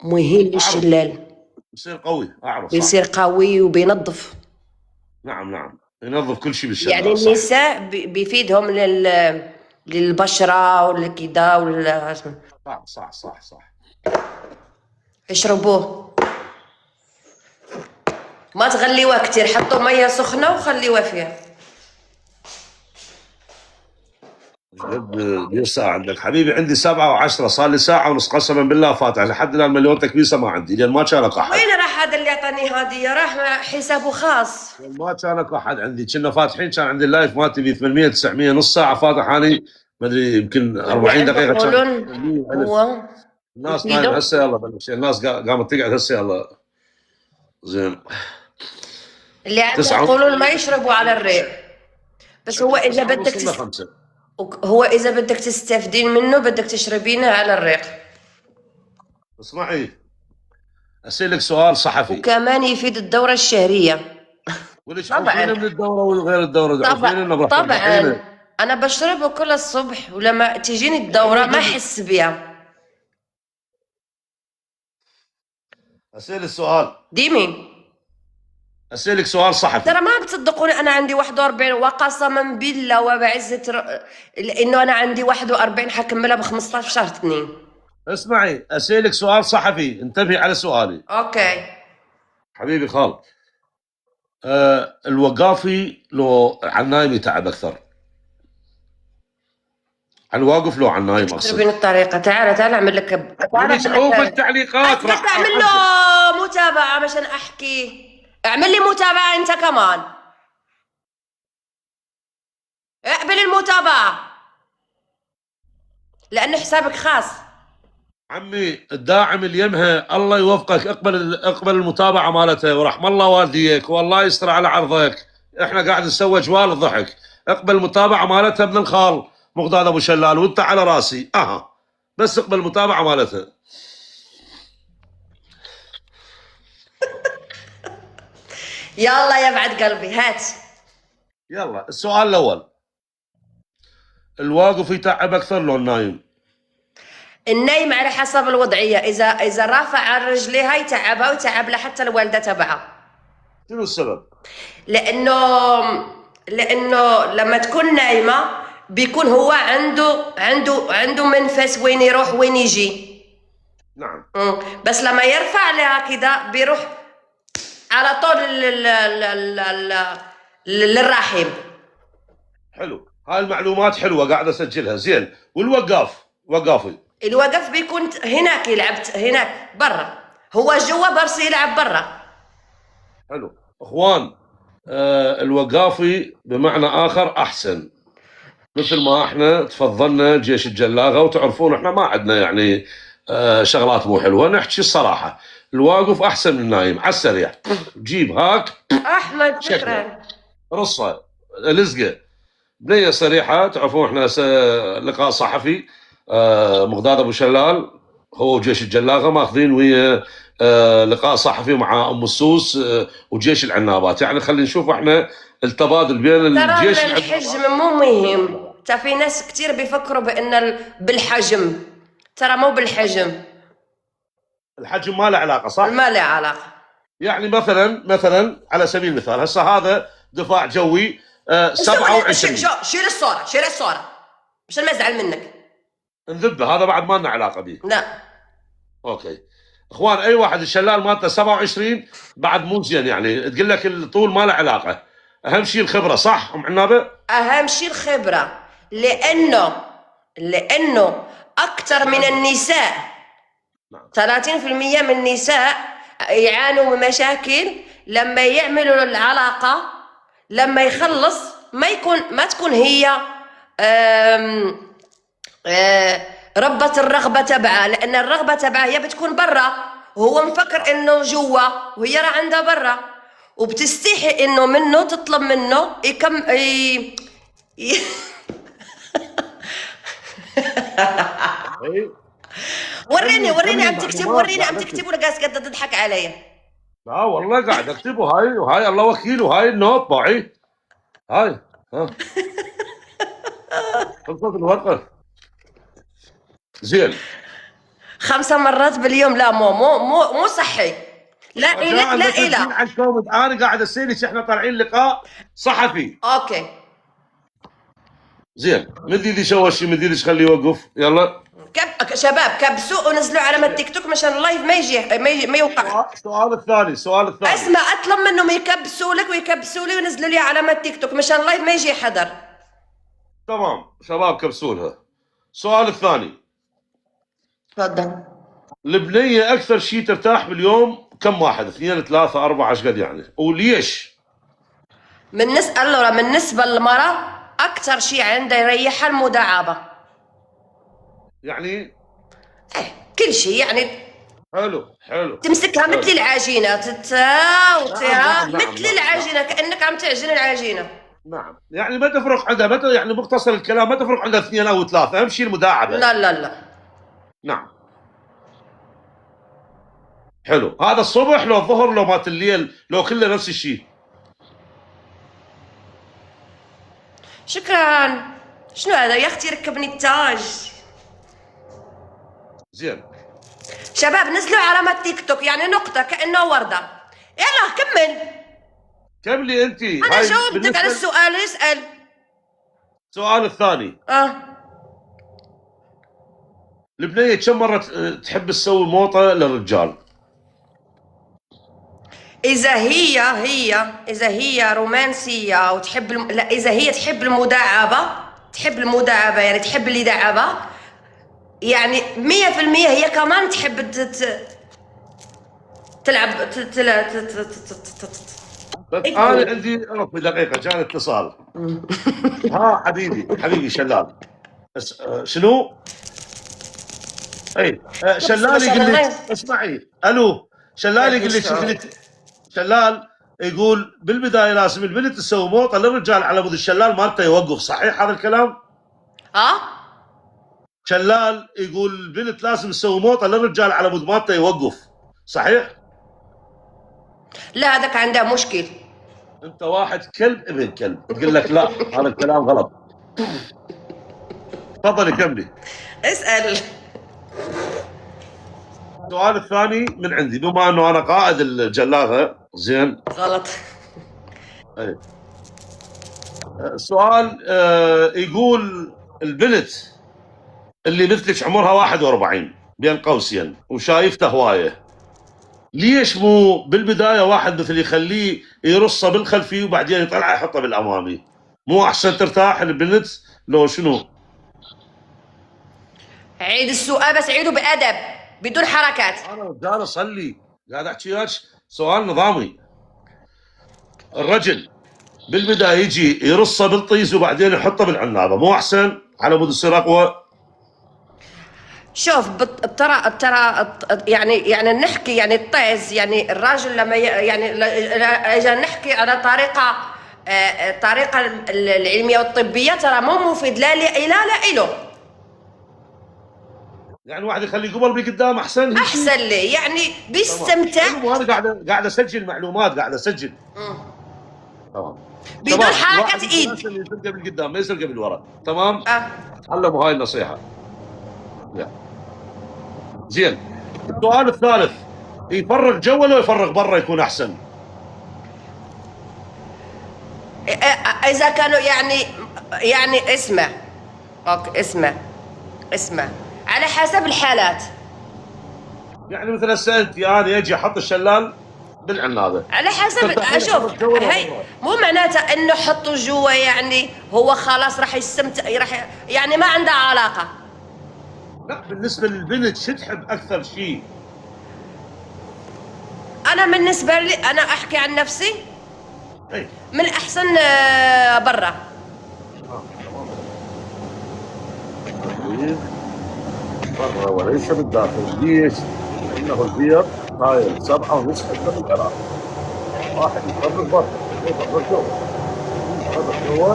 مهم، الشلال بيصير قوي، اعرف بيصير قوي وبينظف. نعم ينظف كل شيء بالشلال. يعني النساء بيفيدهم للبشره والكذا صح. اشربوه، ما تغليوها كتير، حطوا ميه سخنه وخليوها فيها. قد ساعة عندك حبيبي؟ عندي 7 و10، صار لي ساعة ونص قسما بالله فاتح لحد الان مليون تكبيسة ما عندي، لان ما كان احد. وين راح هذا اللي اعطاني هدية؟ راح مع حسابه خاص. ما كان احد عندي، كنا فاتحين، كان عندي اللايف مالتي ب 800 900، نص ساعة فاتح اني ما ادري يمكن 40 دقيقة. يقولون هو الناس نايم هسه، يلا بلش الناس قامت تقعد هسه، يلا زين. اللي عندهم يقولون ما يشربوا على الريق، بس هو اذا بدك تستفيدين منه بدك تشربينه على الريق. اسمعي اسالك سؤال صحفي، وكمان يفيد الدورة الشهرية. وليش عارفين من الدورة وغير الدورة؟ طبعا انا بشربه كل الصبح ولما تجيني الدورة ما احس بيها. اسالك سؤال، ديمي اسالك سؤال صحفي. ترى ما بتصدقوني انا عندي 41 وقسما بالله وبعزة انه انا عندي 41 حكملها ب 15 شهر 2. اسمعي اسالك سؤال صحفي، انتبهي على سؤالي. اوكي حبيبي خال، الوقافي لو على النايم يتعب اكثر؟ على الواقف لو على النايم اقصد؟ تربين الطريقة. تعال اعمل لك شوف التعليقات راح تعمل له متابعة مشان احكي. اعمل لي متابعة انت كمان، اقبل المتابعة لأن حسابك خاص. عمي الداعم اللي يمها الله يوفقك، اقبل المتابعه مالته، ورحم الله والديك والله يستر على عرضك. احنا قاعد نسوي جوال الضحك. اقبل المتابعه مالته ابن الخال مقداد ابو شلال، وانت على راسي. بس اقبل المتابعه مالته. يلا يا بعد قلبي هات. يلا السؤال الاول، الواقف يتعب اكثر لو النايم؟ النايم على حسب الوضعية. إذا رافع عن رجليها يتعبها ويتعب لها حتى الوالدة تبعها. شنو السبب؟ لأنه لما تكون نايمة بيكون هو عنده منفس وين يروح وين يجي. نعم. بس لما يرفع لها كده بيروح على طول للرحم. حلو، هاي المعلومات حلوة قاعد اسجلها. زين، وقافي الوقف بيكون هناك يلعب هناك برا، هو جوا بس يلعب برا. حلو اخوان، الوقافي بمعنى اخر احسن، مثل ما احنا تفضلنا جيش الجلاغه، وتعرفون احنا ما عندنا يعني شغلات مو حلوه، نحكي الصراحه. الواقف احسن من النايم على السريع. جيب هاك احمد شكرا رصه لزقه بنيه صريحه. تعرفون احنا لقاء صحفي مقداد ابو شلال هو وجيش الجلاغه ماخذين ويا لقاء صحفي مع ام السوس وجيش العنابات. يعني خلينا نشوف احنا التبادل بين الجيش. ترى الحجم مو مهم. ترى في ناس كتير بيفكروا بان بالحجم، ترى مو بالحجم. الحجم ما له علاقه صح؟ ما له علاقه. يعني مثلا على سبيل المثال هسه هذا دفاع جوي 27. شيل الصوره مشان ما ازعل منك. نذبه هذا بعد ما لنا علاقه به. لا اوكي اخوان، اي واحد الشلال مالته 27 بعد مو زين، يعني تقول لك الطول ما له علاقه. اهم شيء الخبره صح ام عنابه؟ اهم شيء الخبره، لانه اكثر من النساء 30% من النساء يعانوا من مشاكل لما يعملوا العلاقه، لما يخلص ما تكون هي ربة الرغبة تبعها، لأن الرغبة تبعها هي بتكون برا وهو مفكر إنه جوا وهي راه عندها برا، وبتستحي إنه منه تطلب منه وريني عم تكتب ولا قاعد تضحك علي؟ لا والله قاعد اكتب، وهاي الله وكيل، وهاي النوت باعي هاي خلصت الورقه. زين 5 مرات باليوم؟ لا مو صحي. لا انا قاعد اسالك، احنا طالعين لقاء صحفي. اوكي زين، مدي لي سوى شيء، مدي لي خليه يوقف. يلا شباب كبسوا ونزلوا على التيك توك مشان اللايف ما يوقع. السؤال الثاني اسمع، اطلب منهم يكبسوا لك ويكبسوا لي وينزلوا لي على التيك توك مشان اللايف ما يجي حذر. تمام شباب كبسولها. السؤال الثاني، تفضل. البنيه اكثر شيء ترتاح باليوم كم واحد؟ 2 3 4 ايش قد يعني؟ وليش؟ بالنسبه للمراه اكثر شيء عندها يريحها المداعبه. يعني كل شيء يعني. حلو تمسكها حلو. مثل العجينه مثل العجينه كانك عم تعجن العجينه. نعم، يعني ما تفرق عندها، يعني مختصر الكلام، ما تفرق عندها 2 أو 3، اهم شيء المداعبه. لا نعم حلو. هذا الصبح لو الظهر لو مات الليل لو كله نفس الشيء؟ شكرا. شنو هذا يا اختي؟ ركبني التاج. زين شباب نزلوا علامة تيك توك يعني نقطة كأنه وردة. يلا كمل. كملي انت. أنا جاوبتك على السؤال. اسأل. السؤال الثاني، البنية كم مرة تحب تسوي موطة للرجال؟ إذا هي رومانسية وتحب لا، إذا هي تحب المداعبة يعني تحب اللي دعبة، يعني 100% هي كمان تحب تلعب بس انا عندي في دقيقة جاني اتصال. ها حبيبي شلال. شنو؟ اي شلال يقول لي اسمعي. الو شلال يقول لي شلال يقول بالبداية لازم البنت تسوي موطة للرجال على مود الشلال مالته يوقف، صحيح هذا الكلام؟ شلال يقول البنت لازم تسوي موطة للرجال على مود مالته يوقف، صحيح؟ لا هذاك عنده مشكل. انت واحد كلب ابن كلب تقول لك لا هذا الكلام غلط. تفضلي كملي. اسأل. السؤال الثاني من عندي، بما انه انا قائد الجلاغة. زين غلط. اي السؤال يقول البنت اللي مثلك عمرها 41 بين قوسين وشايفته هوايه، ليش مو بالبدايه واحد مثل يخليه يرصه بالخلفي وبعدين يطلعه يحطه بالامامي؟ مو احسن ترتاح البنت لو شنو؟ عيد السؤال بس عيده بأدب بدون حركات. انا قاعد اصلي قاعد احكي وياك سؤال نظامي. الرجل بالبدايه يجي يرصه بالطيز وبعدين يحطه بالعنابه، مو احسن على مود يصير اقوى؟ شوف ترى يعني نحكي يعني الطيز، يعني الراجل لما يعني اجى نحكي على طريقه العلميه والطبيه ترى مو مفيد لا له. يعني واحد يخلي قبل بقدام احسن لي يعني بيستمتع. انا قاعد اسجل معلومات، قاعد اسجل تمام بدون حركه ايد. اللي يسرقه بالقدام ما يسرقه بالورا. تمام. تعلموا هاي النصيحه. زين السؤال الثالث، يفرغ جو ولا يفرغ برا يكون احسن؟ اذا كانوا يعني اسمع اوكي اسمع على حسب الحالات. يعني مثلا هسه انت انا اجي احط الشلال بالعنابه على حسب. اشوف هي مو معناتها انه حطوا جوا يعني هو خلاص راح يستمتع، يعني ما عنده علاقه. لا بالنسبه للبنت شو تحب اكثر شيء؟ انا بالنسبه لي انا احكي عن نفسي. من احسن برا. برا وليس بالداخل. ليش؟ لانه البيض هاي 7.5 حتى بالعراق. واحد يفرغ برا يفرغ جوا يفرغ جوا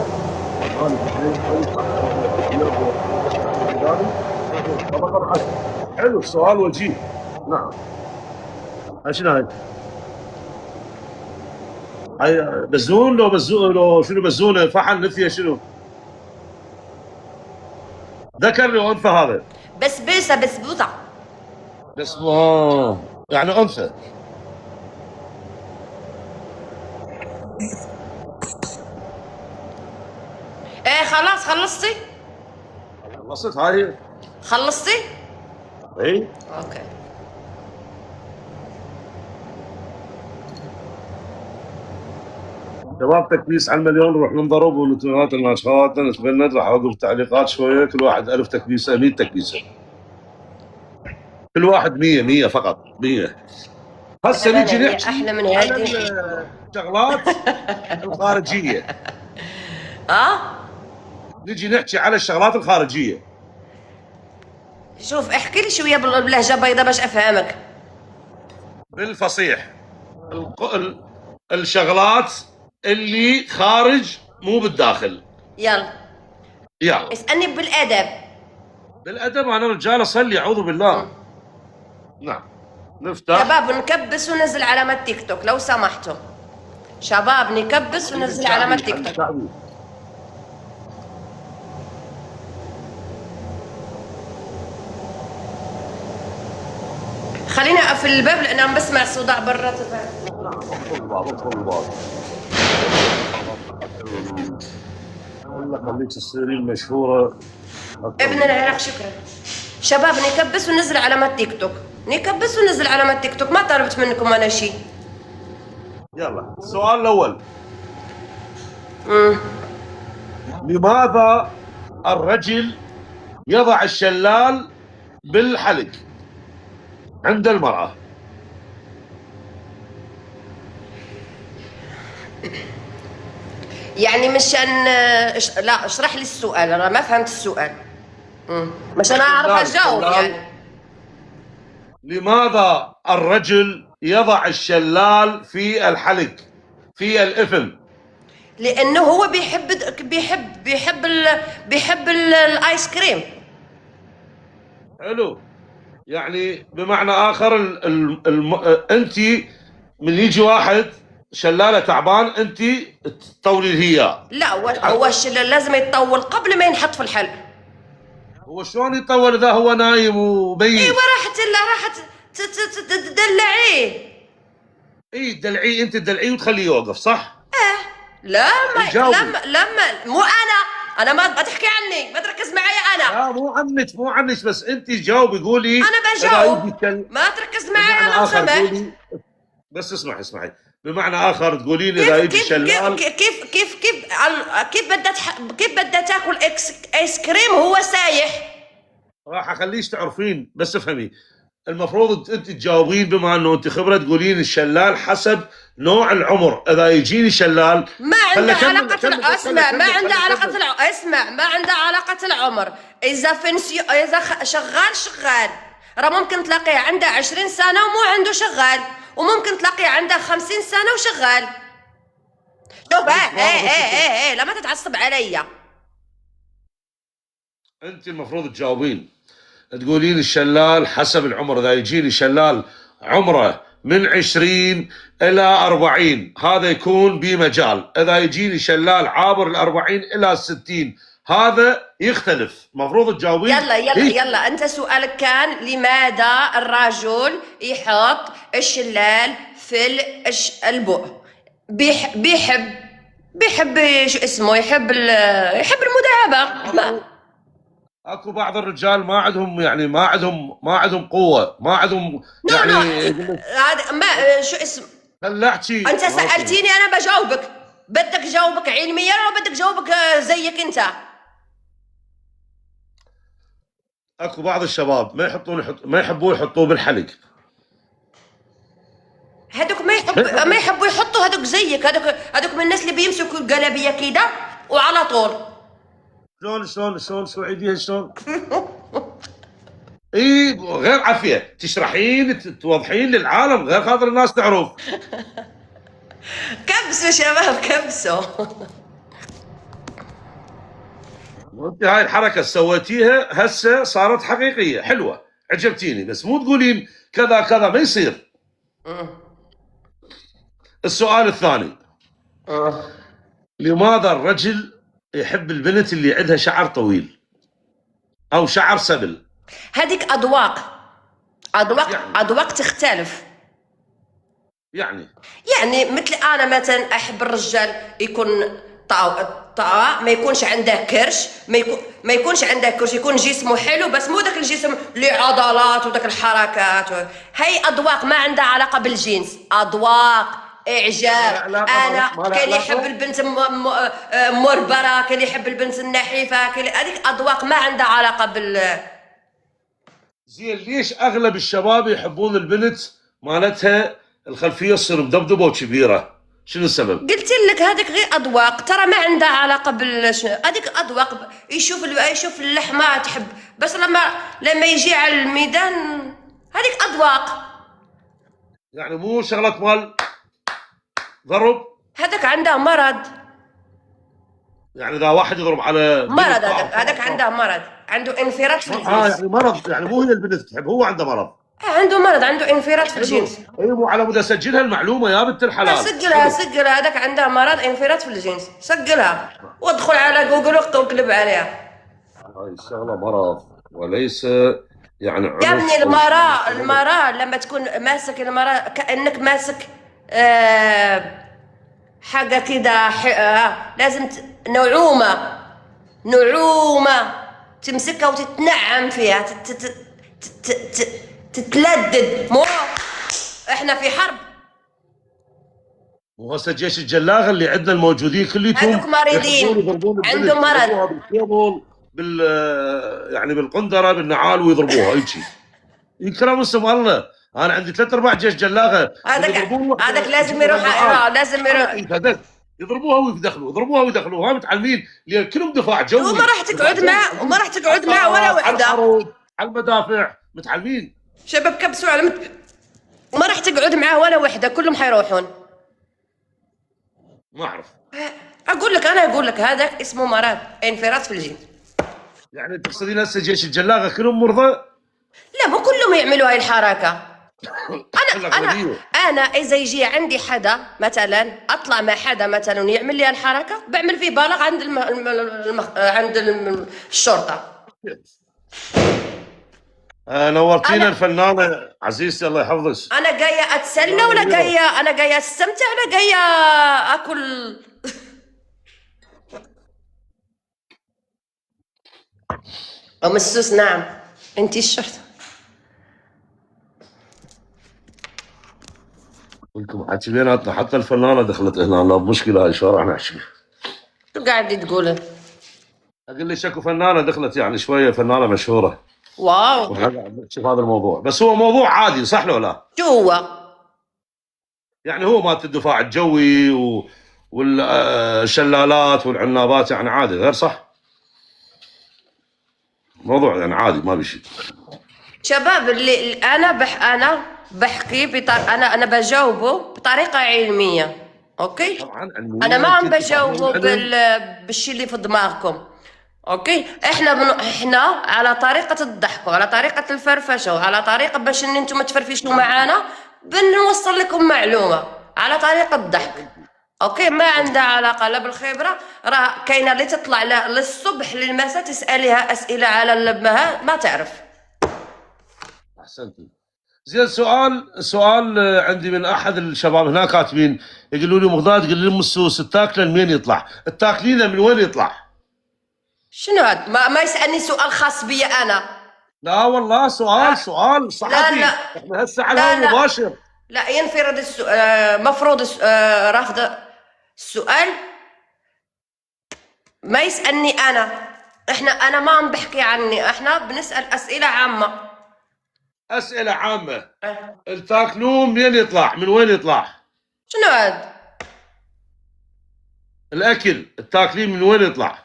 حلو السؤال وجيه. نعم. شنو هاي بزون لو شنو بزونه فحل نثيه شنو؟ ذكر لو انثى هذا؟ بسبوسه يعني انثى. ايه خلاص خلصتي؟ خلصت هاي؟ خلصتي؟ اي اوكي. شباب تكبيس على المليون، نروح ننضرب ونتمنى الناشطات نتبند. راح اوقف تعليقات شويه، كل واحد 1000 تكبيسه 100 تكبيسه، كل واحد 100 فقط 100. هسه نجي نحكي احلى من على الشغلات الخارجيه. نجي نحكي على الشغلات الخارجيه. شوف احكي لي شويه باللهجه البيضاء باش افهمك. بالفصيح الشغلات اللي خارج مو بالداخل. يلا اسألني بالادب. انا رجال اصلي اعوذ بالله. نعم نفتح. شباب نكبس وننزل علامة تيك توك لو سمحتوا. شباب نكبس وننزل علامة تيك توك. اقفل الباب لان عم بسمع صداع برا تبعي. الله خليك تصيرين مشهورة. ابن العراق شكرا. شباب نكبس وننزل علامات تيك توك، نكبس وننزل علامات تيك توك، ما طلبت منكم انا شيء. يلا السؤال الأول. لماذا الرجل يضع الشلال بالحلق عند المرأة؟ يعني مشان لا اشرح لي السؤال، انا ما فهمت السؤال. مشان اعرف اجاوب يعني. لماذا الرجل يضع الشلال في الحلق في الإثم؟ لانه هو بيحب الايس كريم. حلو. يعني بمعنى آخر أنت من يجي واحد شلالة تعبان أنت تطولي هي. لا هو الشلال لازم يتطول قبل ما ينحط في الحلق. هو شلون يطول إذا هو نايم وبيت؟ ايوه راح تدلعيه. اي تدلعيه، انت تدلعيه وتخليه يوقف صح؟ لا لما مو انا ما تحكي عني، ما تركز معي انا. لا مو عنك بس انت جاوبي قولي. انا بجاوب ما تركز معي انا سمحت. بس اسمعي بمعنى اخر تقولين اذا يجي الشلال كيف بدها تاكل ايس كريم وهو سايح؟ راح اخليش تعرفين بس افهمي. المفروض انت تجاوبين بما انه انت خبره تقولين الشلال حسب نوع العمر. اذا يجيني شلال ما عنده علاقه اسمع ما عنده علاقه اسمع ما عنده علاقه العمر. اذا شغال راه ممكن تلاقيه عنده 20 سنه ومو عنده شغال، وممكن تلاقيه عنده 50 سنه وشغال. شوف لا ما تتعصب عليا. انت المفروض تجاوبين تقولين الشلال حسب العمر. اذا يجيني شلال عمره من 20 الى 40 هذا يكون بمجال. اذا يجيني شلال عابر ال40 الى 60 هذا يختلف. مفروض تجاوبين. يلا انت سؤالك كان لماذا الرجل يحط الشلال في البق؟ بيحب شو اسمه، يحب المداعبه. اكو بعض الرجال ما عندهم قوه، ما عندهم يعني هذا ما شو اسم. خلحتي انت سالتيني انا بجاوبك، بدك جاوبك علميا ولا بدك جاوبك زيك انت؟ اكو بعض الشباب ما يحبوا يحطوه بالحلق. هذوك ما يحبوا يحطوا، هذوك زيك، هذوك من الناس اللي بيمسكوا القلبيه كده وعلى طول. شلون سعيديها شلون؟ اي غير عافيه، تشرحين توضحين للعالم غير خاطر الناس تعرف. كبسوا شباب كبسوا. وانت هاي الحركه سويتيها هسه صارت حقيقيه حلوه عجبتيني، بس مو تقولين كذا ما يصير. السؤال الثاني. لماذا الرجل يحب البنت اللي عندها شعر طويل او شعر سبل؟ هذيك اذواق تختلف. يعني مثل انا مثلا احب الرجال يكون طاء، ما يكونش عنده كرش، ما يكونش عنده كرش، يكون جسمه حلو بس مو ذاك الجسم اللي عضلات وذاك الحركات. هي اذواق ما عندها علاقه بالجنس، اذواق اعجاب. انا كان يحب البنت مربره، كان يحب البنت النحيفه، هذيك اذواق ما عندها علاقه بال. زين ليش اغلب الشباب يحبون البنت مالتها الخلفيه تصير مدبدبه وكبيره؟ شنو السبب؟ قلت لك هذيك غير اذواق، ترى ما عندها علاقه هذيك اذواق. يشوف اللحمه تحب، بس لما يجي على الميدان هذيك اذواق. يعني مو شغله مال ضرب. هذاك عنده مرض. يعني اذا واحد يضرب على مرض، هذاك عنده مرض، عنده انفراد في الجنس. يعني مرض، يعني مو هي البنت تحب، هو عنده مرض. عنده مرض، عنده انفراد في الجنس. اي مو على مود اسجلها المعلومه يا بنت الحلال. سجلها هذاك عنده مرض انفراد في الجنس، سجلها وادخل على جوجل واقلب عليها. هاي الشغله مرض وليس يعني يا ابني المرأة لما تكون ماسك المرأة كأنك ماسك حاجة كده لازم نعومة تمسكها وتتنعم فيها تتلدد. مو احنا في حرب. وهسه جيش الجلاغه اللي عندنا الموجودين كليتهم هذوك مريضين عندهم مرض يعني بالقندره بالنعال ويضربوها هيجي يكرم اسم الله. انا عندي 3/4 جيش جلاغه هذاك لازم يروح يضربوها ويدخلوها متعلمين كلهم دفاع جوي وما راح تقعد معه ولا وحده على المدافع متعلمين شباب كبسوا على ما راح تقعد معه ولا وحده كلهم حيروحون. ما اعرف اقول لك هذاك اسمه مرض انفراط في الجين. يعني تقصدين هسه جيش الجلاغه كلهم مرضى؟ لا مو كلهم يعملوا هاي الحركه. انا اذا يجي عندي حدا مثلا اطلع مع حدا مثلا يعمل لي الحركه بعمل فيه بلاغ عند الشرطه. نورتينا الفنانه عزيزتي الله يحفظك. انا جايه اتسلى ولا جايه استمتع ولا جايه اكل؟ ام السوس نعم انتي الشرطه. لكم حكي بيناتنا حتى الفنانه دخلت هنا. لا مشكله هاي شو راح نحكي؟ شو قاعد تقول؟ اقول لي شكو فنانه دخلت يعني شويه فنانه مشهوره. واو شوف هذا الموضوع بس هو موضوع عادي صح لو لا؟ شو هو؟ يعني هو مالت الدفاع الجوي والشلالات والعنابات يعني عادي غير صح؟ موضوع يعني عادي ما بشيء. شباب اللي انا بحكي انا بجاوبه بطريقه علميه. اوكي طبعا انا ما عم بجاوبه بالشيء اللي في دماغكم. اوكي احنا على طريقه الضحك وعلى طريقه الفرفشه وعلى طريقه باش ان انتم تفرفشوا معانا بنوصل لكم معلومه على طريقه ضحك. اوكي ما عندها علاقه لا بالخبره. راه كاينه اللي تطلع للصبح للمساء تساليها اسئله على ما تعرف. احسنتي. زين سؤال عندي من احد الشباب هناك كاتبين يقولوا لي مغداد قل لي ام السوس التاكله من وين يطلع؟ التاكلينه من وين يطلع؟ شنو هذا؟ ما يسالني سؤال خاص بي انا. لا والله سؤال صحفي. لا احنا هسه على الهواء مباشر. لا ينفرض السؤال. مفروض رافض السؤال ما يسالني انا. انا ما عم بحكي عني. احنا بنسال اسئله عامه. اسئله عامه. التاكلون منين يطلع؟ من وين يطلع؟ شنو هذا؟ الاكل التاكلين من وين يطلع؟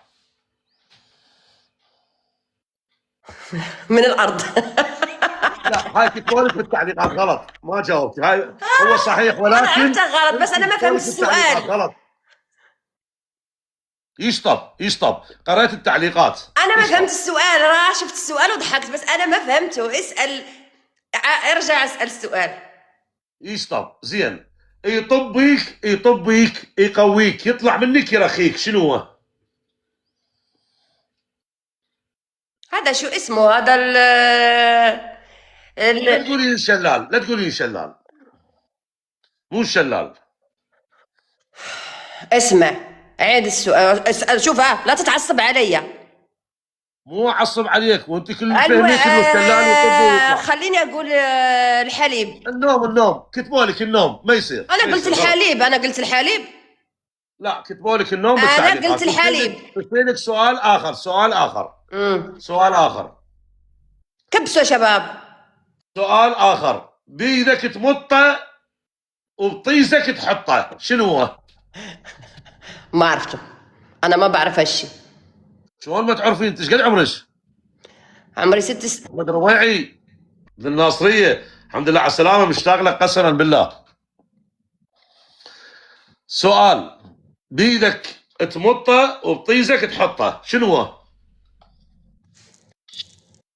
من الارض. لا هاي كتبولك في التعليقات غلط ما جاوبتي. هاي هو صحيح ولكن انا عرفتها غلط بس انا ما فهمت السؤال. غلط. يشطب قرأت التعليقات. انا ما فهمت السؤال. راه شفت السؤال وضحكت بس انا ما فهمته. اسال ارجع اسال السؤال. يشطب زين. يطبيك يقويك يطلع منك يرخيك شنو هو؟ هذا شو اسمه هذا لا تقولي شلال مو الشلال. اسمع عيد السؤال. اسال شوف لا تتعصب علي. مو اعصب عليك وانت كل فهميك انه الشلال يطب. خليني اقول الحليب. النوم كتبوا لك النوم ما يصير. انا قلت الحليب. لا كتبوا لك النوم انا قلت الحليب. بسألك سؤال اخر. كبسوا شباب. سؤال اخر. بيدك تمطه وبطيزك تحطه شنو هو؟ ما عرفته. انا ما بعرف هالشي. شلون ما تعرفين؟ انت ايش قد عمرك؟ عمري 6 سنين. محمد ربيعي بالناصريه. الحمد لله على السلامه مشتاق لك قسما بالله. سؤال. بيدك تمطه وبطيزك تحطه شنو هو؟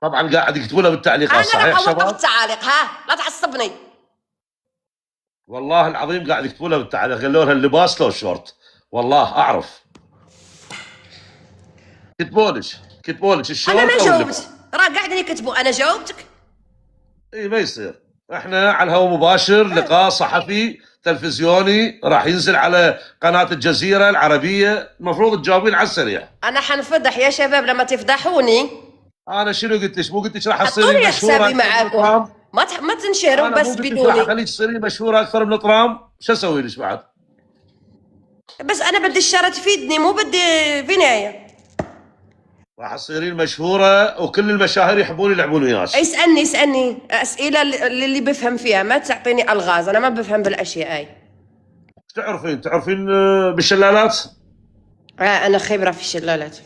طبعا قاعد يكتبونها بالتعليقات صحيح شباب؟ انا التعاليق لا تعصبني. والله العظيم قاعد يكتبونها بالتعليق قالوا لها اللباس لو شورت. والله اعرف. كتبولش الشورت. راه قاعدين يكتبوا انا جاوبتك. اي ما يصير، احنا على الهواء مباشر، لقاء صحفي تلفزيوني راح ينزل على قناة الجزيرة العربية، المفروض تجاوبين على السريع. انا حنفضح يا شباب لما تفضحوني. انا شنو قلت لك؟ مو قلت لك راح حطوا تصيري لي مشهورة حسابي أكثر من معاكم، الطرام؟ ما تنشروا انا بس مو قلت لك راح بدوني. اخليك تصيري مشهورة اكثر من الطرام؟ شو اسوي لك بعد؟ بس انا بدي الشارع تفيدني، مو بدي بنايه. راح تصيرين مشهورة وكل المشاهير يحبون يلعبون وياك. اسالني اسئله اللي بفهم فيها، ما تعطيني الغاز، انا ما بفهم بالاشياء هاي. تعرفين بالشلالات؟ انا خبره في الشلالات.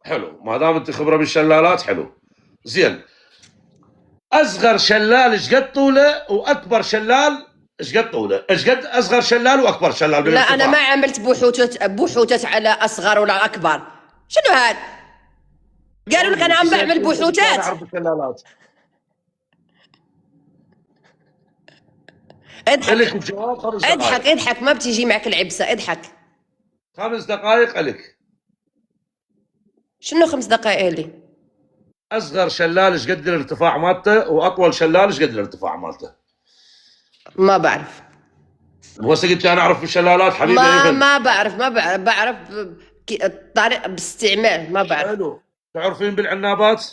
حلو، ما دام انت خبرة بالشلالات حلو. زين، اصغر شلال ايش قد طوله واكبر شلال ايش قد طوله؟ ايش قد اصغر شلال واكبر شلال لا بالارتفاع؟ انا ما عملت بحوثات على اصغر ولا اكبر. شنو هاد؟ قالوا لك انا عم بعمل بحوثات. اعرف الشلالات. اضحك لك الجواب 5 دقائق. اضحك ما بتيجي معك العبسه، اضحك. 5 دقائق لك. شنو 5 دقائق لي؟ اصغر شلال ايش قد الارتفاع مالته واطول شلال ايش قد الارتفاع مالته؟ ما بعرف. وهسه قلت انا اعرف بالشلالات حبيبي. ما بعرف بعرف طريقه باستعمال، ما بعرف. حلو، تعرفين بالعنابات؟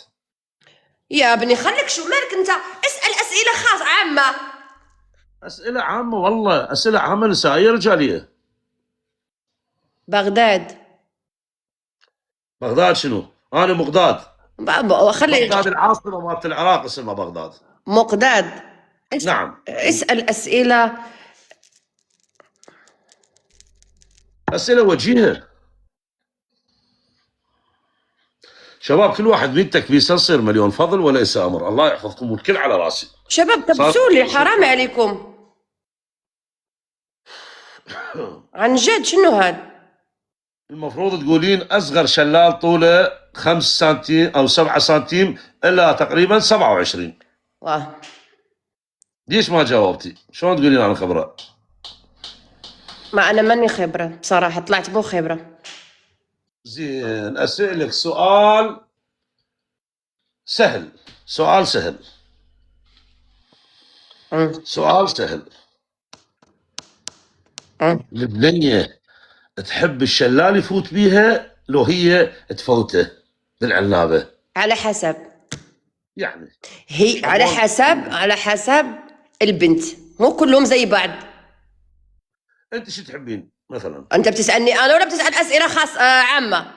يا ابني خليك، شو مالك انت؟ اسال اسئله خاصه عامه. اسئله عامه والله، اسئله عامه نسائيه رجاليه. بغداد شنو؟ انا مقداد. خلي بغداد العاصمه مالت العراق اسمها بغداد. مقداد. نعم. اسال اسئله وجيهه. شباب كل واحد بيدك بيصير مليون فضل وليس امر، الله يحفظكم والكل على راسي. شباب كبسوا لي، حرام عليكم. عن جد شنو هاد؟ المفروض تقولين اصغر شلال طوله 5 سنتيم او 7 سنتيم الى تقريبا 27. واه ليش ما جاوبتي؟ شلون تقولين انا خبره؟ ما انا ماني خبره بصراحه، طلعت مو خبره. زين، اسالك سؤال سهل. سؤال سهل. البنية تحب الشلال يفوت بيها لو هي تفوته بالعنابة؟ على حسب. يعني هي على حسب البنت، مو كلهم زي بعض. انت شو تحبين مثلا؟ انت بتسالني انا ولا بتسال اسئله خاصه عامه؟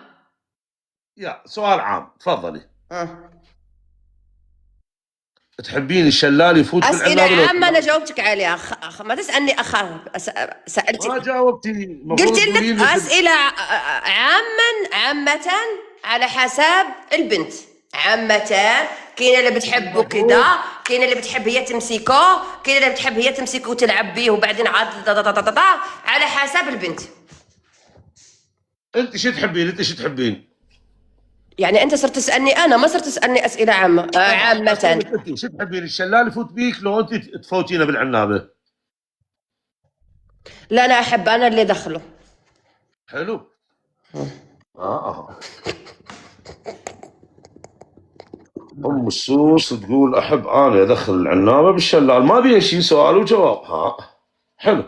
يا سؤال عام، تفضلي. تحبين الشلال يفوت بالعنابة؟ اسئله عامه انا جاوبتك عليها. ما تسالني سالتك. ما جاوبتي. قلت لك اسئله عامه على حسب البنت. عامة كاين اللي بتحبه كذا، كاين اللي بتحب هي تمسكه، كاين اللي بتحب هي تمسكه وتلعب بيه وبعدين عاد على حسب البنت. انت شو تحبين؟ يعني انت صرت تسالني انا، ما صرت تسالني اسئله عامه. انت شو تحبين؟ الشلال يفوت بيك لو انت تفوتينه بالعنابه؟ لا انا احب انا اللي دخله. حلو. ام السوس تقول احب انا ادخل العنابه بالشلال، ما بيها شيء، سؤال وجواب. حلو،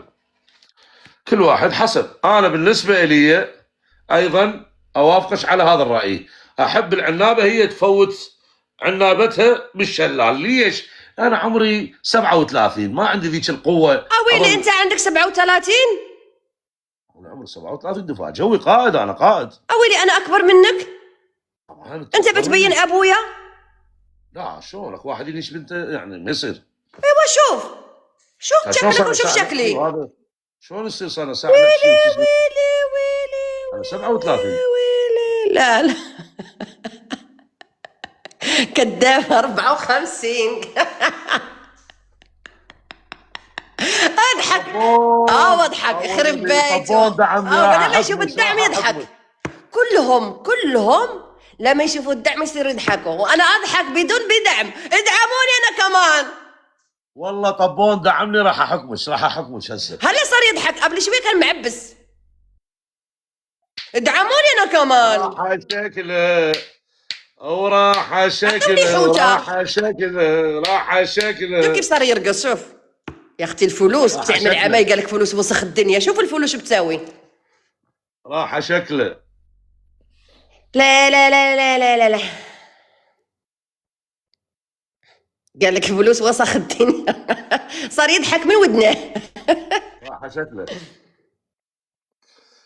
كل واحد حسب. انا بالنسبه لي ايضا اوافقش على هذا الراي، احب العنابه هي تفوت عنابتها بالشلال. ليش؟ انا عمري 37، ما عندي ذيك القوه. ويلي انت عندك 37؟ انا عمري 37 دفاع جوي، قائد، انا قائد. ويلي انا اكبر منك. انت بتبين ابويا؟ لا شلونك واحد يليش بنته، يعني ما يصير. ايوه شوف شكلك وشوف شكلي. شلون يصير صار ساعه؟ ويلي انا 37. ويلي لا كذاب 54. اضحك. اضحك يخرب بيته. لما يشوف الدعم يضحك. كلهم لما يشوفوا الدعم يصيروا يضحكوا، وانا اضحك بدون بدعم. ادعموني انا كمان. والله طبون دعمني راح احكمش هسه. هلا صار يضحك، قبل شوي كان معبس. ادعموني انا كمان. هاي شكله وراح خلي شكله حوتة. راح شكله راح شوف شكله. كيف صار يرقص. شوف يا اختي الفلوس بتعمل شكله. عماي، قال لك فلوس وسخ الدنيا. شوف الفلوس بتساوي. راح شكله. لا لا لا لا لا لا لا، قال لك فلوس وسخ الدنيا. صار يضحك من ودنه. راح شكله.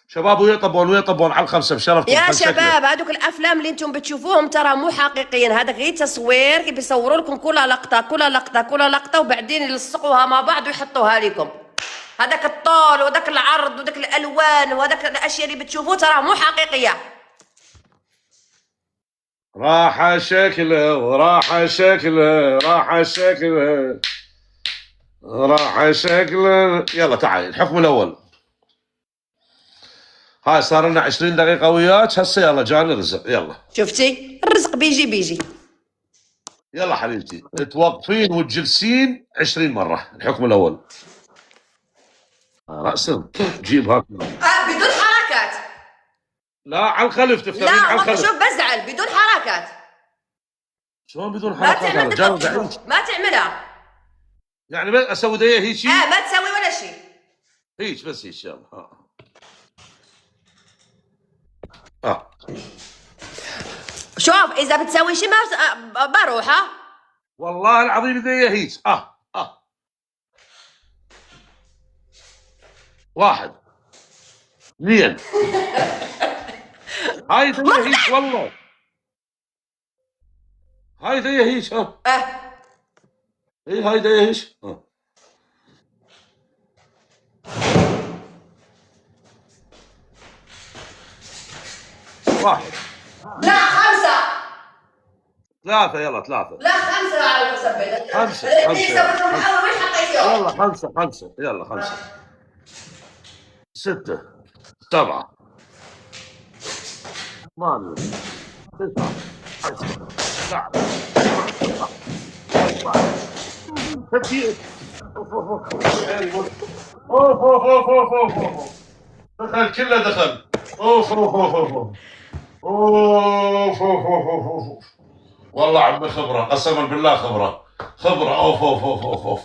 شباب ويطبون على الخمسه بشرفكم. يا خل شكله. شباب هذوك الافلام اللي انتم بتشوفوهم ترى مو حقيقيين، هذا غير تصوير. كيف بيصوروا لكم كل لقطه كل لقطه كل لقطه وبعدين يلصقوها مع بعض ويحطوها لكم. هذاك الطول وذاك العرض وذاك الالوان وهذاك الاشياء اللي بتشوفوه ترى مو حقيقيه. راح شكله وراح شكله راح شكله راح شكله. يلا تعالي الحكم الاول. هاي صار لنا 20 دقيقة وياك هسه. يلا جاني رزق. يلا شفتي الرزق بيجي بيجي. يلا حبيبتي توقفين وتجلسين 20 مرة. الحكم الأول. رأسا جيب هاك. بدون حركات. لا على الخلف تفتحين لا على والله الخلف. شوف بزعل بدون حركات. شلون بدون ما حركات؟ تعمل أنا جاي دقيقة. بعيد. ما تعملها. يعني بس أسوي ديه هيجي. ما تسوي ولا شيء. هيك بس هيك. يلا شوف اذا بتسوي شيء ما بروح. ها والله العظيم ديه هيك. واحد اثنين. هاي ديه هيك والله. هاي ديه هيك. اي هاي ديه هيك. واحد لا 5. ثلاثة. يلا ثلاثة. لا 5 على المثبت. خمسة. وين حطيتيهم؟ يلا خمسة. يلا 5 6 7 8 9 10 دخل كله دخل. والله عمي خبرة قسما بالله خبرة. اوف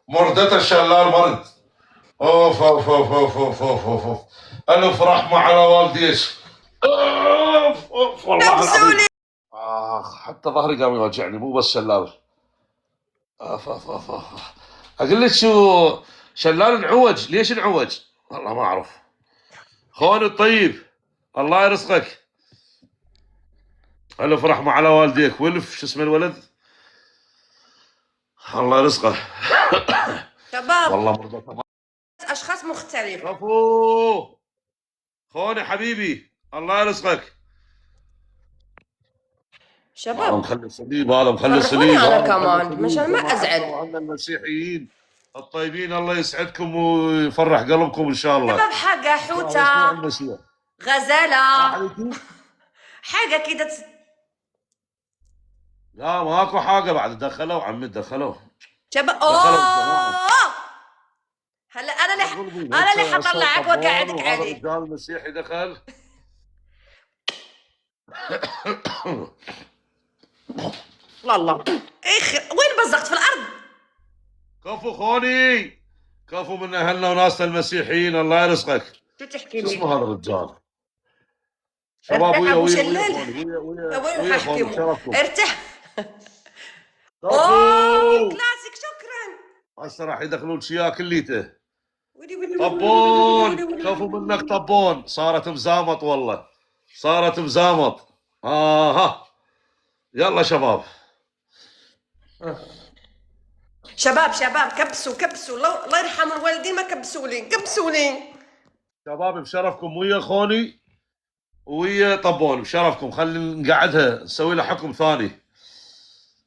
مردته الشلال مرد. اوف الف رحمة على والديش. اوف والله العظيم. حتى ظهري قام يوجعني مو بس شلال. اقول لك شو شلال انعوج. ليش انعوج؟ والله ما اعرف. خوني الطيب الله يرزقك. الف رحمة على والديك. ولف شو اسمه الولد؟ الله يرزقه. شباب والله مرضى اشخاص مختلفة. كفو خوني حبيبي الله يرزقك. شباب هذا مخلي صليب. هذا مخلي فرحوني صليب. أنا هذا كمان مخلي مشان ما صليب. أزعل. عنا المسيحيين الطيبين الله يسعدكم ويفرح قلبكم ان شاء الله. شباب حاجة حوتة غزالة حاجة كده لا ماكو حاجه بعد. دخلوا عمي دخلوا. شباب دخلوا الجماعة. هلا انا اللي حطلعك وقعدك هذا عليه. الرجال المسيحي دخل. والله وين بزقت في الارض. كفو خوني. كفو من اهلنا وناسنا المسيحيين الله يرزقك. شو تحكي شو لي؟ اسمه هذا الرجال؟ شباب ويا أبو ويا شلال. وين حكي شرفكم. ارتاح. كفو. كلاسيك شكرا. هسه راح يدخلون شيا كليته. ودي طبون. كفو منك طبون. صارت مزامط والله. صارت مزامط. ها يلا شباب. شباب كبسوا الله يرحم الوالدين ما كبسوا لي. شباب بشرفكم ويا خوني ويا طبون بشرفكم. خلي نقعدها نسوي لها حكم ثاني.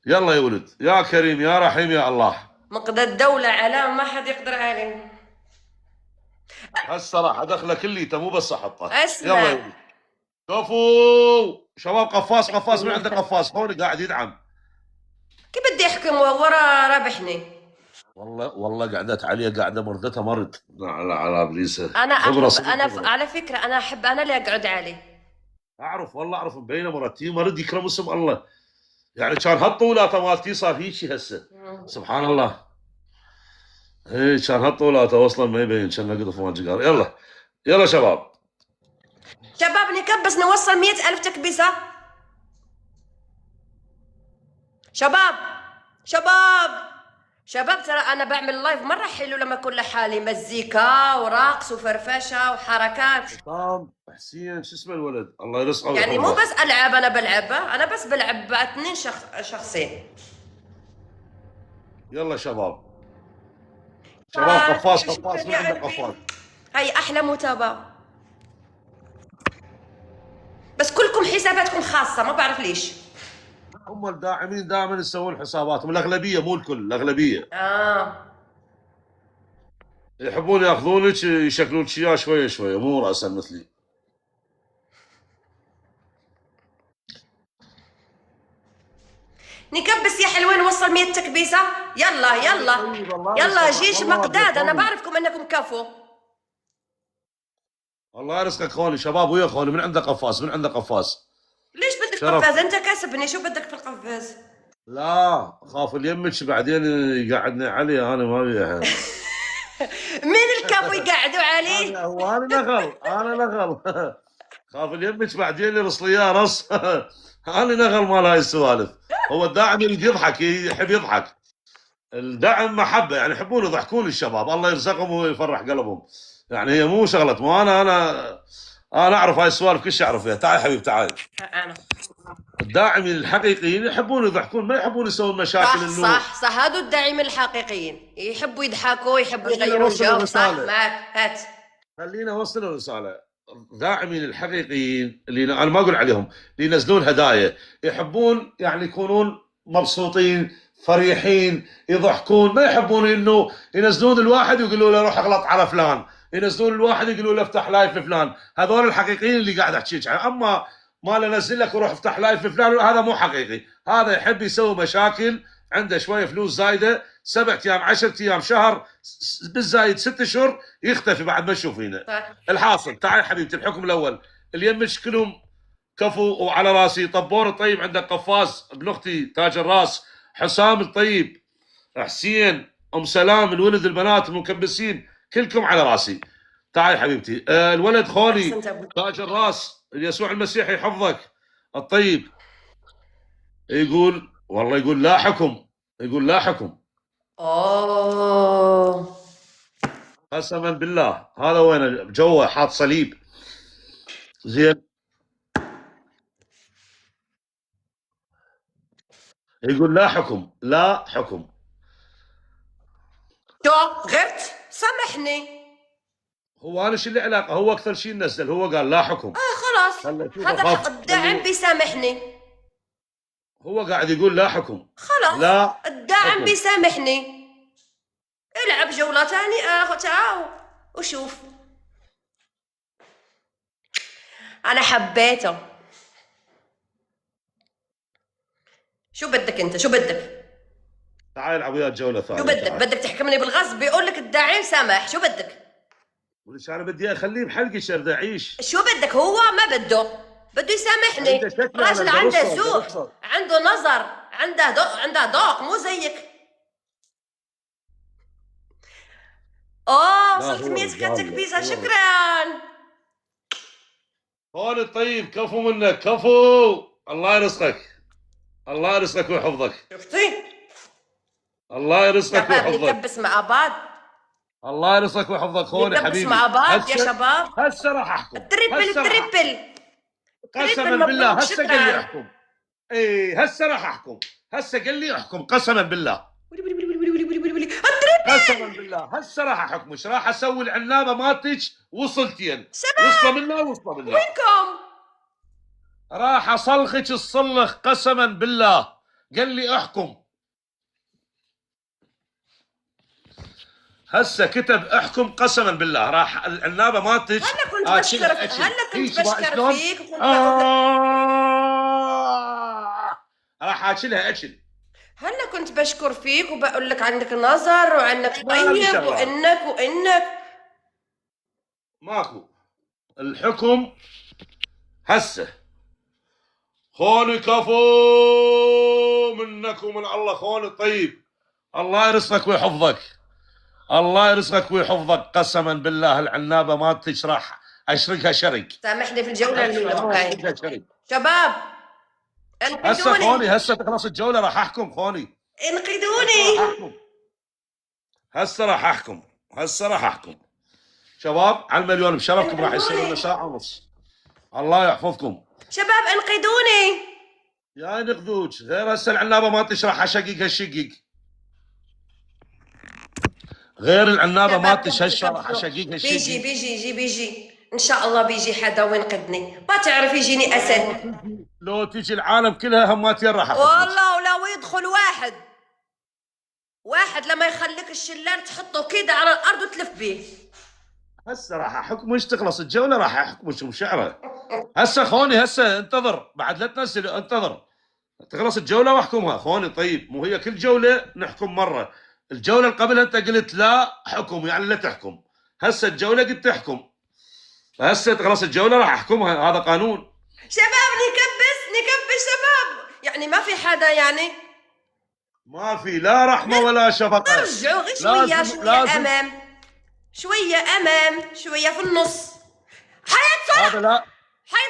يلا يا ولد يا كريم يا رحيم يا الله. مقدى الدولة علام ما حد يقدر عليه. هسه راح ادخله كليته مو بس احطه. اسمع. يلا يا ولد. كفو شباب. قفاص من عنده قفاص. خوني قاعد يدعم. كيف بدي احكم ورا ربحني؟ والله قعدت عليه قاعده مردتها مرد على ابليسه. انا على فكره انا احب انا اللي اقعد عليه. اعرف والله اعرف مبينه مرتين ما رد يكرم اسم الله. يعني كان هالطولاته مالتي صار هيك هسه سبحان الله. اي كان هالطولاته اصلا ما يبين كان قطف مال جقار. يلا يلا شباب شباب نكبس نوصل 100,000 تكبيسة. شباب شباب شباب ترى انا بعمل لايف مرة حلو لما اكون لحالي، مزيكا ورقص وفرفشة وحركات. طام حسين شو اسمه الولد الله يرزقه يعني مو ويحفظه. بس العاب انا بلعبها، انا بس بلعب 2 شخصين. يلا شباب شباب قفاص شكراً قفاص من يا عندك قلبي. قفاص. هاي احلى متابعة، بس كلكم حساباتكم خاصة ما بعرف ليش. هم الداعمين دائما يسوون حساباتهم، الاغلبيه مو الكل، الاغلبيه يحبون ياخذونك يشكلونك اياه شويه شويه مو راسا مثلي. نكبس يا حلوين وصل 100 تكبيسة. يلا يلا يلا جيش مقداد، انا بعرفكم انكم كفو. الله يرزقك خوني شباب ويا خوني من عندك قفاز من عندك قفاز. ليش بدك شرف. قفاز؟ انت كسبني، شو بدك في القفاز؟ لا خاف اليمك بعدين يقعدني علي انا ما ابي. مين الكفو يقعدوا عليه؟ هو انا نغل انا نغل خاف اليمك بعدين يرسل لي اياه رص. انا نغل مال هاي السوالف. هو الداعم يريد يضحك يحب يضحك. الدعم محبه يعني يحبون يضحكون الشباب الله يرزقهم ويفرح قلبهم. يعني هي مو شغله مو انا اعرف هاي السوالف كل شيء اعرف فيها. تعال حبيبي تعال. انا الداعمين الحقيقيين يحبون يضحكون ما يحبون يسوون مشاكل. صح هادو الداعمين الحقيقيين يحبوا يضحكوا يحبوا يغيروا الجو. صح معك هات. خلينا اوصل الرساله. الداعمين الحقيقيين اللي انا ما اقول عليهم اللي ينزلون هدايا يحبون يعني يكونون مبسوطين فرحين يضحكون، ما يحبون انه ينزلون الواحد ويقولوا له روح اغلط على فلان، ينزلون الواحد يقولوا له افتح لايف لفلان. هذول الحقيقيين اللي قاعد احكيك عنهم. اما ما انزل لك وروح افتح لايف لفلان هذا مو حقيقي. هذا يحب يسوي مشاكل، عنده شويه فلوس زايده 7 ايام 10 ايام شهر بالزايد 6 اشهر يختفي بعد ما تشوفينه. الحاصل تعال حبيبتي الحكم الاول اللي يمك كلهم كفو وعلى راسي. طبور الطيب عندك قفاز ابن اختي تاج الراس، حسام الطيب، حسين، ام سلام، الولد البنات المكبسين كلكم على راسي. تعال حبيبتي. الولد خوني تاج الراس يسوع المسيح يحفظك الطيب يقول والله يقول لا حكم، يقول لا حكم. اوه قسما بالله هذا وين جوه حاط صليب زين. يقول لا حكم لا حكم. شو غرت؟ سامحني. هو انا شو اللي علاقه؟ هو اكثر شيء نزل هو قال لا حكم. خلاص هذا حق الداعم بيسامحني. هو قاعد يقول لا حكم. خلاص لا الداعم حكم. بيسامحني. العب جولة ثانية تعال وشوف. أنا حبيته. شو بدك أنت؟ شو بدك؟ تعال العب وياه جوله ثانيه. شو بدك؟ بدك تحكمني بالغصب؟ بيقول لك الداعم سامح، شو بدك؟ وليش انا بدي اخليه بحلقي شرد اعيش. شو بدك؟ هو ما بده يسامحني. راجل عنده ذوق، عنده نظر، عنده ذوق مو زيك. وصلت 100 تكبيسة. شكرا. هون الطيب كفو منك كفو. الله يرزقك الله يرزقك ويحفظك. شفتي؟ الله يرزقك ويحفظك. نكبس مع بعض. الله يرزقك ويحفظك خوني حبيبي. نكبس مع بعض يا شباب. هسه راح احكم. تريبل قسما بالله هسه قال لي احكم. اي هسه راح احكم. هسه قال لي احكم قسما بالله. قسما بالله هسه راح احكمش. راح اسوي العنابه مالتك وصلتين. وصله منها وصله منها. وينكم؟ راح اصلخك الصلخ قسما بالله. قال لي احكم. هسه كتب احكم قسما بالله. راح العنابه مالتك هلا كنت بشكر فيك وكنت راح اكلها اكل. هلا كنت بشكر فيك وبقول لك عندك نظر وعندك طيب وانك ماكو. الحكم هسه خوني كفو منك ومن الله خوني طيب. الله يرزقك ويحفظك، الله يرزقك ويحفظك. قسما بالله العنابه ما تشرح اشرقها شرق. سامحني في الجوله أشرقها اللي شرق. شباب هسه انقذوني خوني، هسه تخلص الجوله راح احكم خوني. انقذوني. هسه راح احكم، هسه راح احكم. شباب على المليون بشرفكم راح يصير لنا ساعه ونص. الله يحفظكم. شباب انقذوني. يا نقذوج غير هسه العنابه ما تشرح شقيق هالشقيق. غير العنابه ما تشرح شقيق هالشقيق. بيجي ان شاء الله بيجي حدا وينقذني. ما تعرف يجيني اسد. لو تجي العالم كلها هماتين راح احكم. والله ولو يدخل واحد لما يخليك الشلال تحطه كده على الارض وتلف بيه. هسه راح احكم وش تخلص الجوله راح احكم شو شعره. هسه خوني هسه انتظر بعد لا تنزل انتظر تخلص الجوله واحكمها خوني. طيب مو هي كل جوله نحكم مره. الجوله اللي قبلها انت قلت لا حكم يعني لا تحكم. هسه الجوله قلت تحكم. هسه تخلص الجوله راح احكمها هذا قانون. شباب نكبس شباب. يعني ما في حدا يعني ما في لا رحمه ولا شفقه. نرجعوا غير شويه امام شويه في النص. حياة هذا لا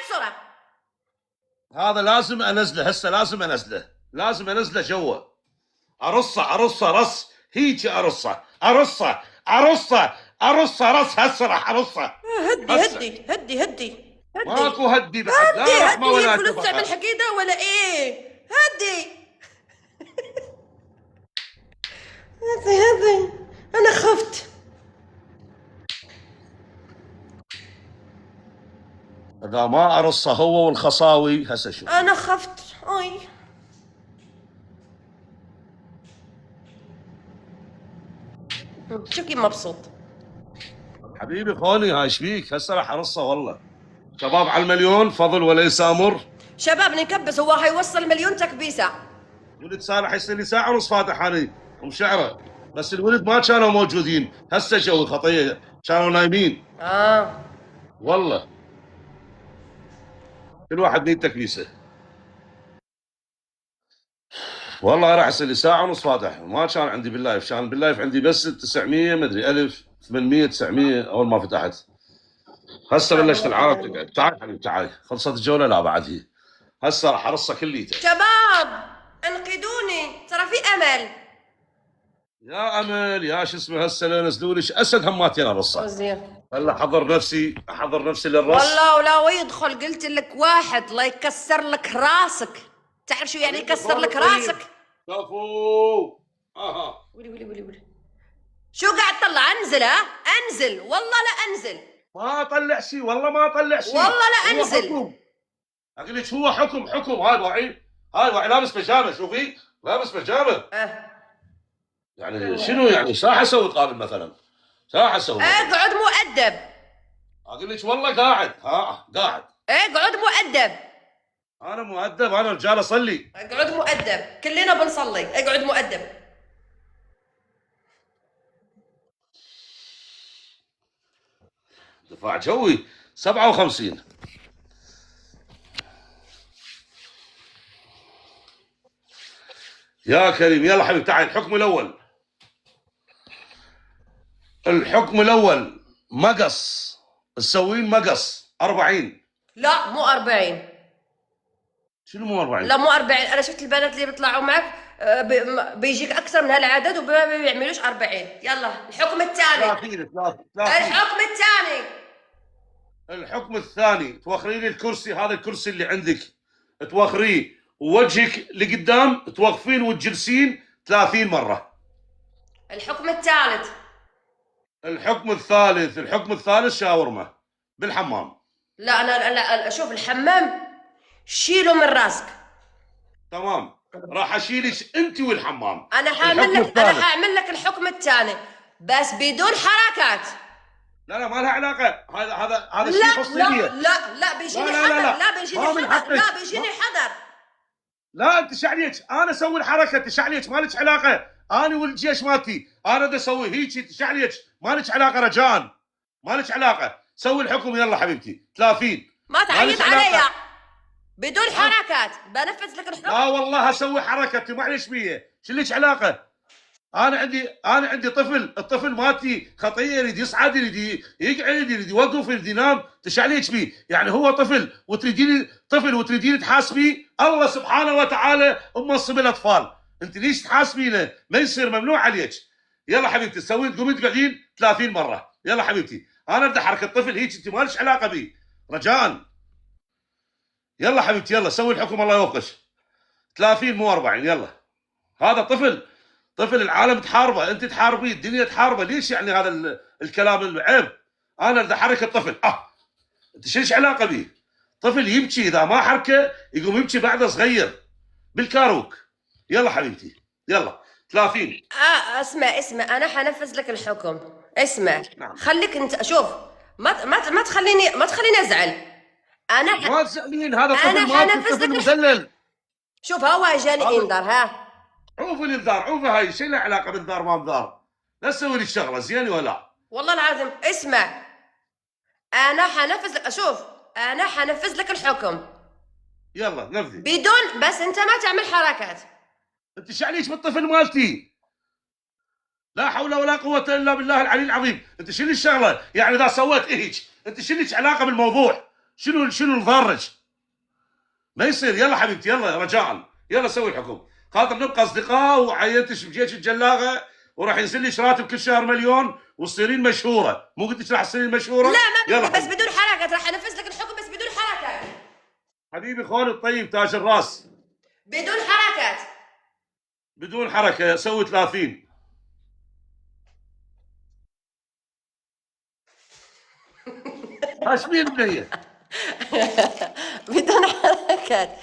سرعة. هذا لازم انزله هسه لازم انزله جوا. ارصه رص هيجي ارصه رص. هسه راح ارصه. هدي ماكو هدي بعد لا رحمه ولا فلوس تعمل حقيده ولا ايه؟ هدي انا خفت. اذا ما ارصه هو والخصاوي هسه شوف. انا خفت. اي شو كيف مبسوط حبيبي خوني هاي ايش بيك. هسه راح ارصه والله. شباب على المليون فضل وليس امر. شباب نكبس. هو هيوصل مليون تكبيسه. ولد صالح يصير لي ساعه ونص فاتح اني ومشعره. بس الولد ما كانوا موجودين. هسه جو خطيه كانوا نايمين. والله كل واحد 100 تكبيسه. والله راح يصير لي ساعه ونص فاتح. ما كان عندي باللايف. كان باللايف عندي بس 900 ما ادري 1000 800 900 اول ما فتحت. هسه بلشت العالم تقعد. تعال حبيبي تعال. خلصت الجوله لا بعد هي. هسه راح ارصها كليته. شباب انقذوني ترى في امل. يا امل يا شو اسمه. هسه لا نزلوا لي اسد هماتين ارصه. هلا احضر نفسي للرص. والله ولو يدخل قلت لك واحد لا يكسر لك راسك. تعرف شو يعني يكسر لك راسك؟ كفو. ولي شو قاعد تطلع؟ انزل والله لا انزل. ما اطلع شيء والله ما اطلع شيء والله لا انزل. اقول لك هو حكم. هاي واعي لابس بيجامه. شوفي لابس بيجامه. يعني شنو يعني ساعه اسوي قابل مثلا ساعه اسوي. اقعد مؤدب. اقول لك والله قاعد قاعد. اقعد مؤدب. انا مؤدب. انا رجال اصلي. اقعد مؤدب. كلنا بنصلي. اقعد مؤدب. دفاع جوي 57. يا كريم يلا حبيبي تعال. الحكم الاول مقص. تسوين مقص 40. لا مو 40. شنو مو 40؟ لا مو 40. انا شفت البنات اللي بيطلعوا معك بيجيك اكثر من هالعدد وما بيعملوش 40. يلا الحكم الثاني. الحكم الثاني توخري لي الكرسي. هذا الكرسي اللي عندك توخريه ووجهك لقدام توقفين وتجلسين 30 مرة. الحكم الثالث. الحكم الثالث شاورما بالحمام. لا انا شوف الحمام شيله من راسك. تمام راح اشيلك انت والحمام. انا حاعمل لك الحكم الثاني بس بدون حركات. لا ما لها علاقة. هذا شيء خصوصية. لا بيجيني حذر. لا بيجيني حذر. لا انت شعليك انا اسوي الحركة. انت شعليك ما لك علاقة. انا والجيش مالتي انا بدي اسوي هيك. شعليك ما لك علاقة. رجاء ما لك علاقة. سوي الحكم يلا حبيبتي 30. ما تعيد علي. بدون حركات بنفذ لك الحكم. لا والله اسوي حركه، معلش بيه، شو لك علاقه؟ انا عندي طفل، الطفل مالتي خطيه، يريد يصعد، يريد يقعد، يريد يوقف، يريد ينام، ايش عليك بيه؟ يعني هو طفل وتريدين تحاسبيه؟ الله سبحانه وتعالى منصب الاطفال، انت ليش تحاسبينه؟ ما يصير، ممنوع عليك. يلا حبيبتي تقومين تقعدين 30 مره، يلا حبيبتي، انا بدي احرك الطفل هيك، انت ما لك علاقه بيه، رجاء. يلا حبيبتي يلا سوي الحكم الله يوفقك. 30 مو 40، يلا. هذا طفل العالم تحاربه، انت تحاربيه، الدنيا تحاربه، ليش يعني هذا الكلام العيب؟ انا بدي احرك الطفل، انت شيش علاقه بيه؟ طفل يبكي، اذا ما حركه يقوم يبكي بعده صغير بالكاروك. يلا حبيبتي يلا 30. اسمع انا حنفذ لك الحكم. اسمع. نعم. خليك انت شوف، ما تخليني ازعل. ما تزعلين، هذا طفل أنا ما حنفذ طفل لك مدلل. شوف هو اجاني انذار. ها عوف الانذار، عوف هاي، شو له علاقه بالانذار ما انذار؟ لا تسوي لي الشغله زين ولا؟ والله العظيم. اسمع انا حنفذ لك الحكم يلا نفذي. بدون، بس انت ما تعمل حركات. انت شو عليك بالطفل مالتي؟ لا حول ولا قوه الا بالله العلي العظيم، انت شنو الشغله؟ يعني اذا سويت هيك انت شنو لك علاقه بالموضوع؟ شنو الضارج؟ ما يصير. يلا حبيبتي يلا رجاء، يلا سوي الحكم، خاطر نبقى اصدقاء، وعينتش بجيش الجلاغه، وراح ينزل لي راتب كل شهر 1,000,000 وتصيرين مشهوره. مو قلت لك راح تصيرين مشهوره؟ لا ما يلا بس بدون حركات. راح انفذ لك الحكم بس بدون حركات. حبيبي خالد الطيب تاج الراس، بدون حركات. بدون حركه. سوي 30. هاش مين بنيه؟ بدون حركات.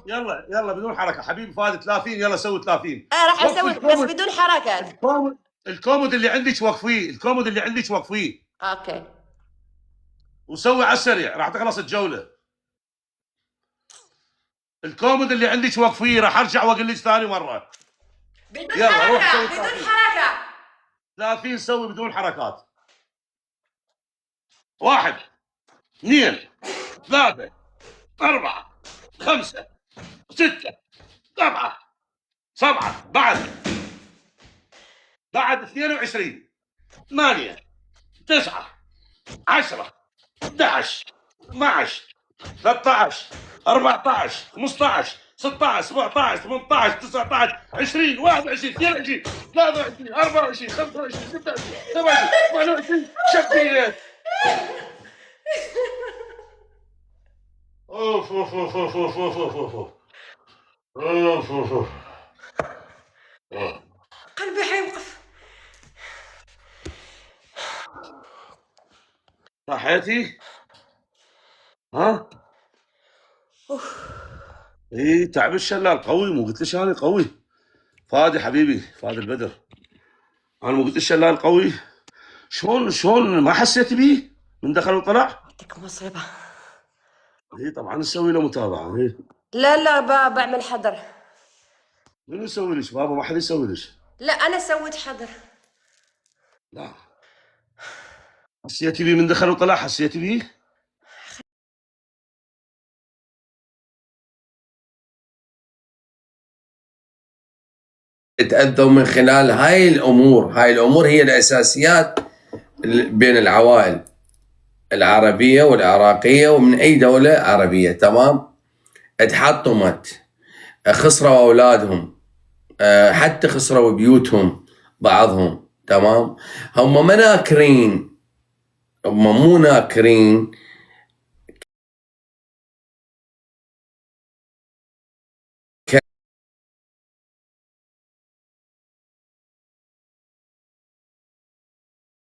يلا بدون حركه. حبيبي فادي 30، يلا سوي 30. راح اسوي بس بدون حركات. الكومود اللي عندك وقفيه، الكومود اللي عندك وقفيه. اوكي. وسوي على السريع، راح تخلص الجوله. الكومود اللي عندك وقفيه، راح ارجع واقول لك ثاني مره. بدون يلا روح حركة. سوي بدون 30. حركة. 30 سوي بدون حركات. 1 2 3 4 5 6 7 7 بعد 22 8 9 10 11 12 13 14 15 16 17 18 19 20 21 22 23 24 25 26 27 28 شبيلة. اوف اوف اوف اوف اوف اوف اوف اوف اوف اوف. قلبي حيوقف. صحيتي؟ ها؟ ايه تعب الشلال قوي، مو قلت ليش انا قوي؟ فادي حبيبي، فادي البدر، انا مو قلت الشلال قوي؟ شلون ما حسيت بيه من دخل وطلع؟ يعطيك مصيبة. ايه طبعا نسوي له متابعه. ايه لا بعمل حظر. منو يسوي لك بابا؟ ما حد يسوي لك. لا انا سويت حظر. لا حسيتي بيه من دخل وطلع؟ حسيتي بيه؟ تأذوا من خلال هاي الأمور هي الأساسيات بين العوائل العربية والعراقية ومن أي دولة عربية. تمام. اتحطمت، خسروا أولادهم، حتى خسروا بيوتهم بعضهم. تمام. هم ما ناكرين، هم مو ناكرين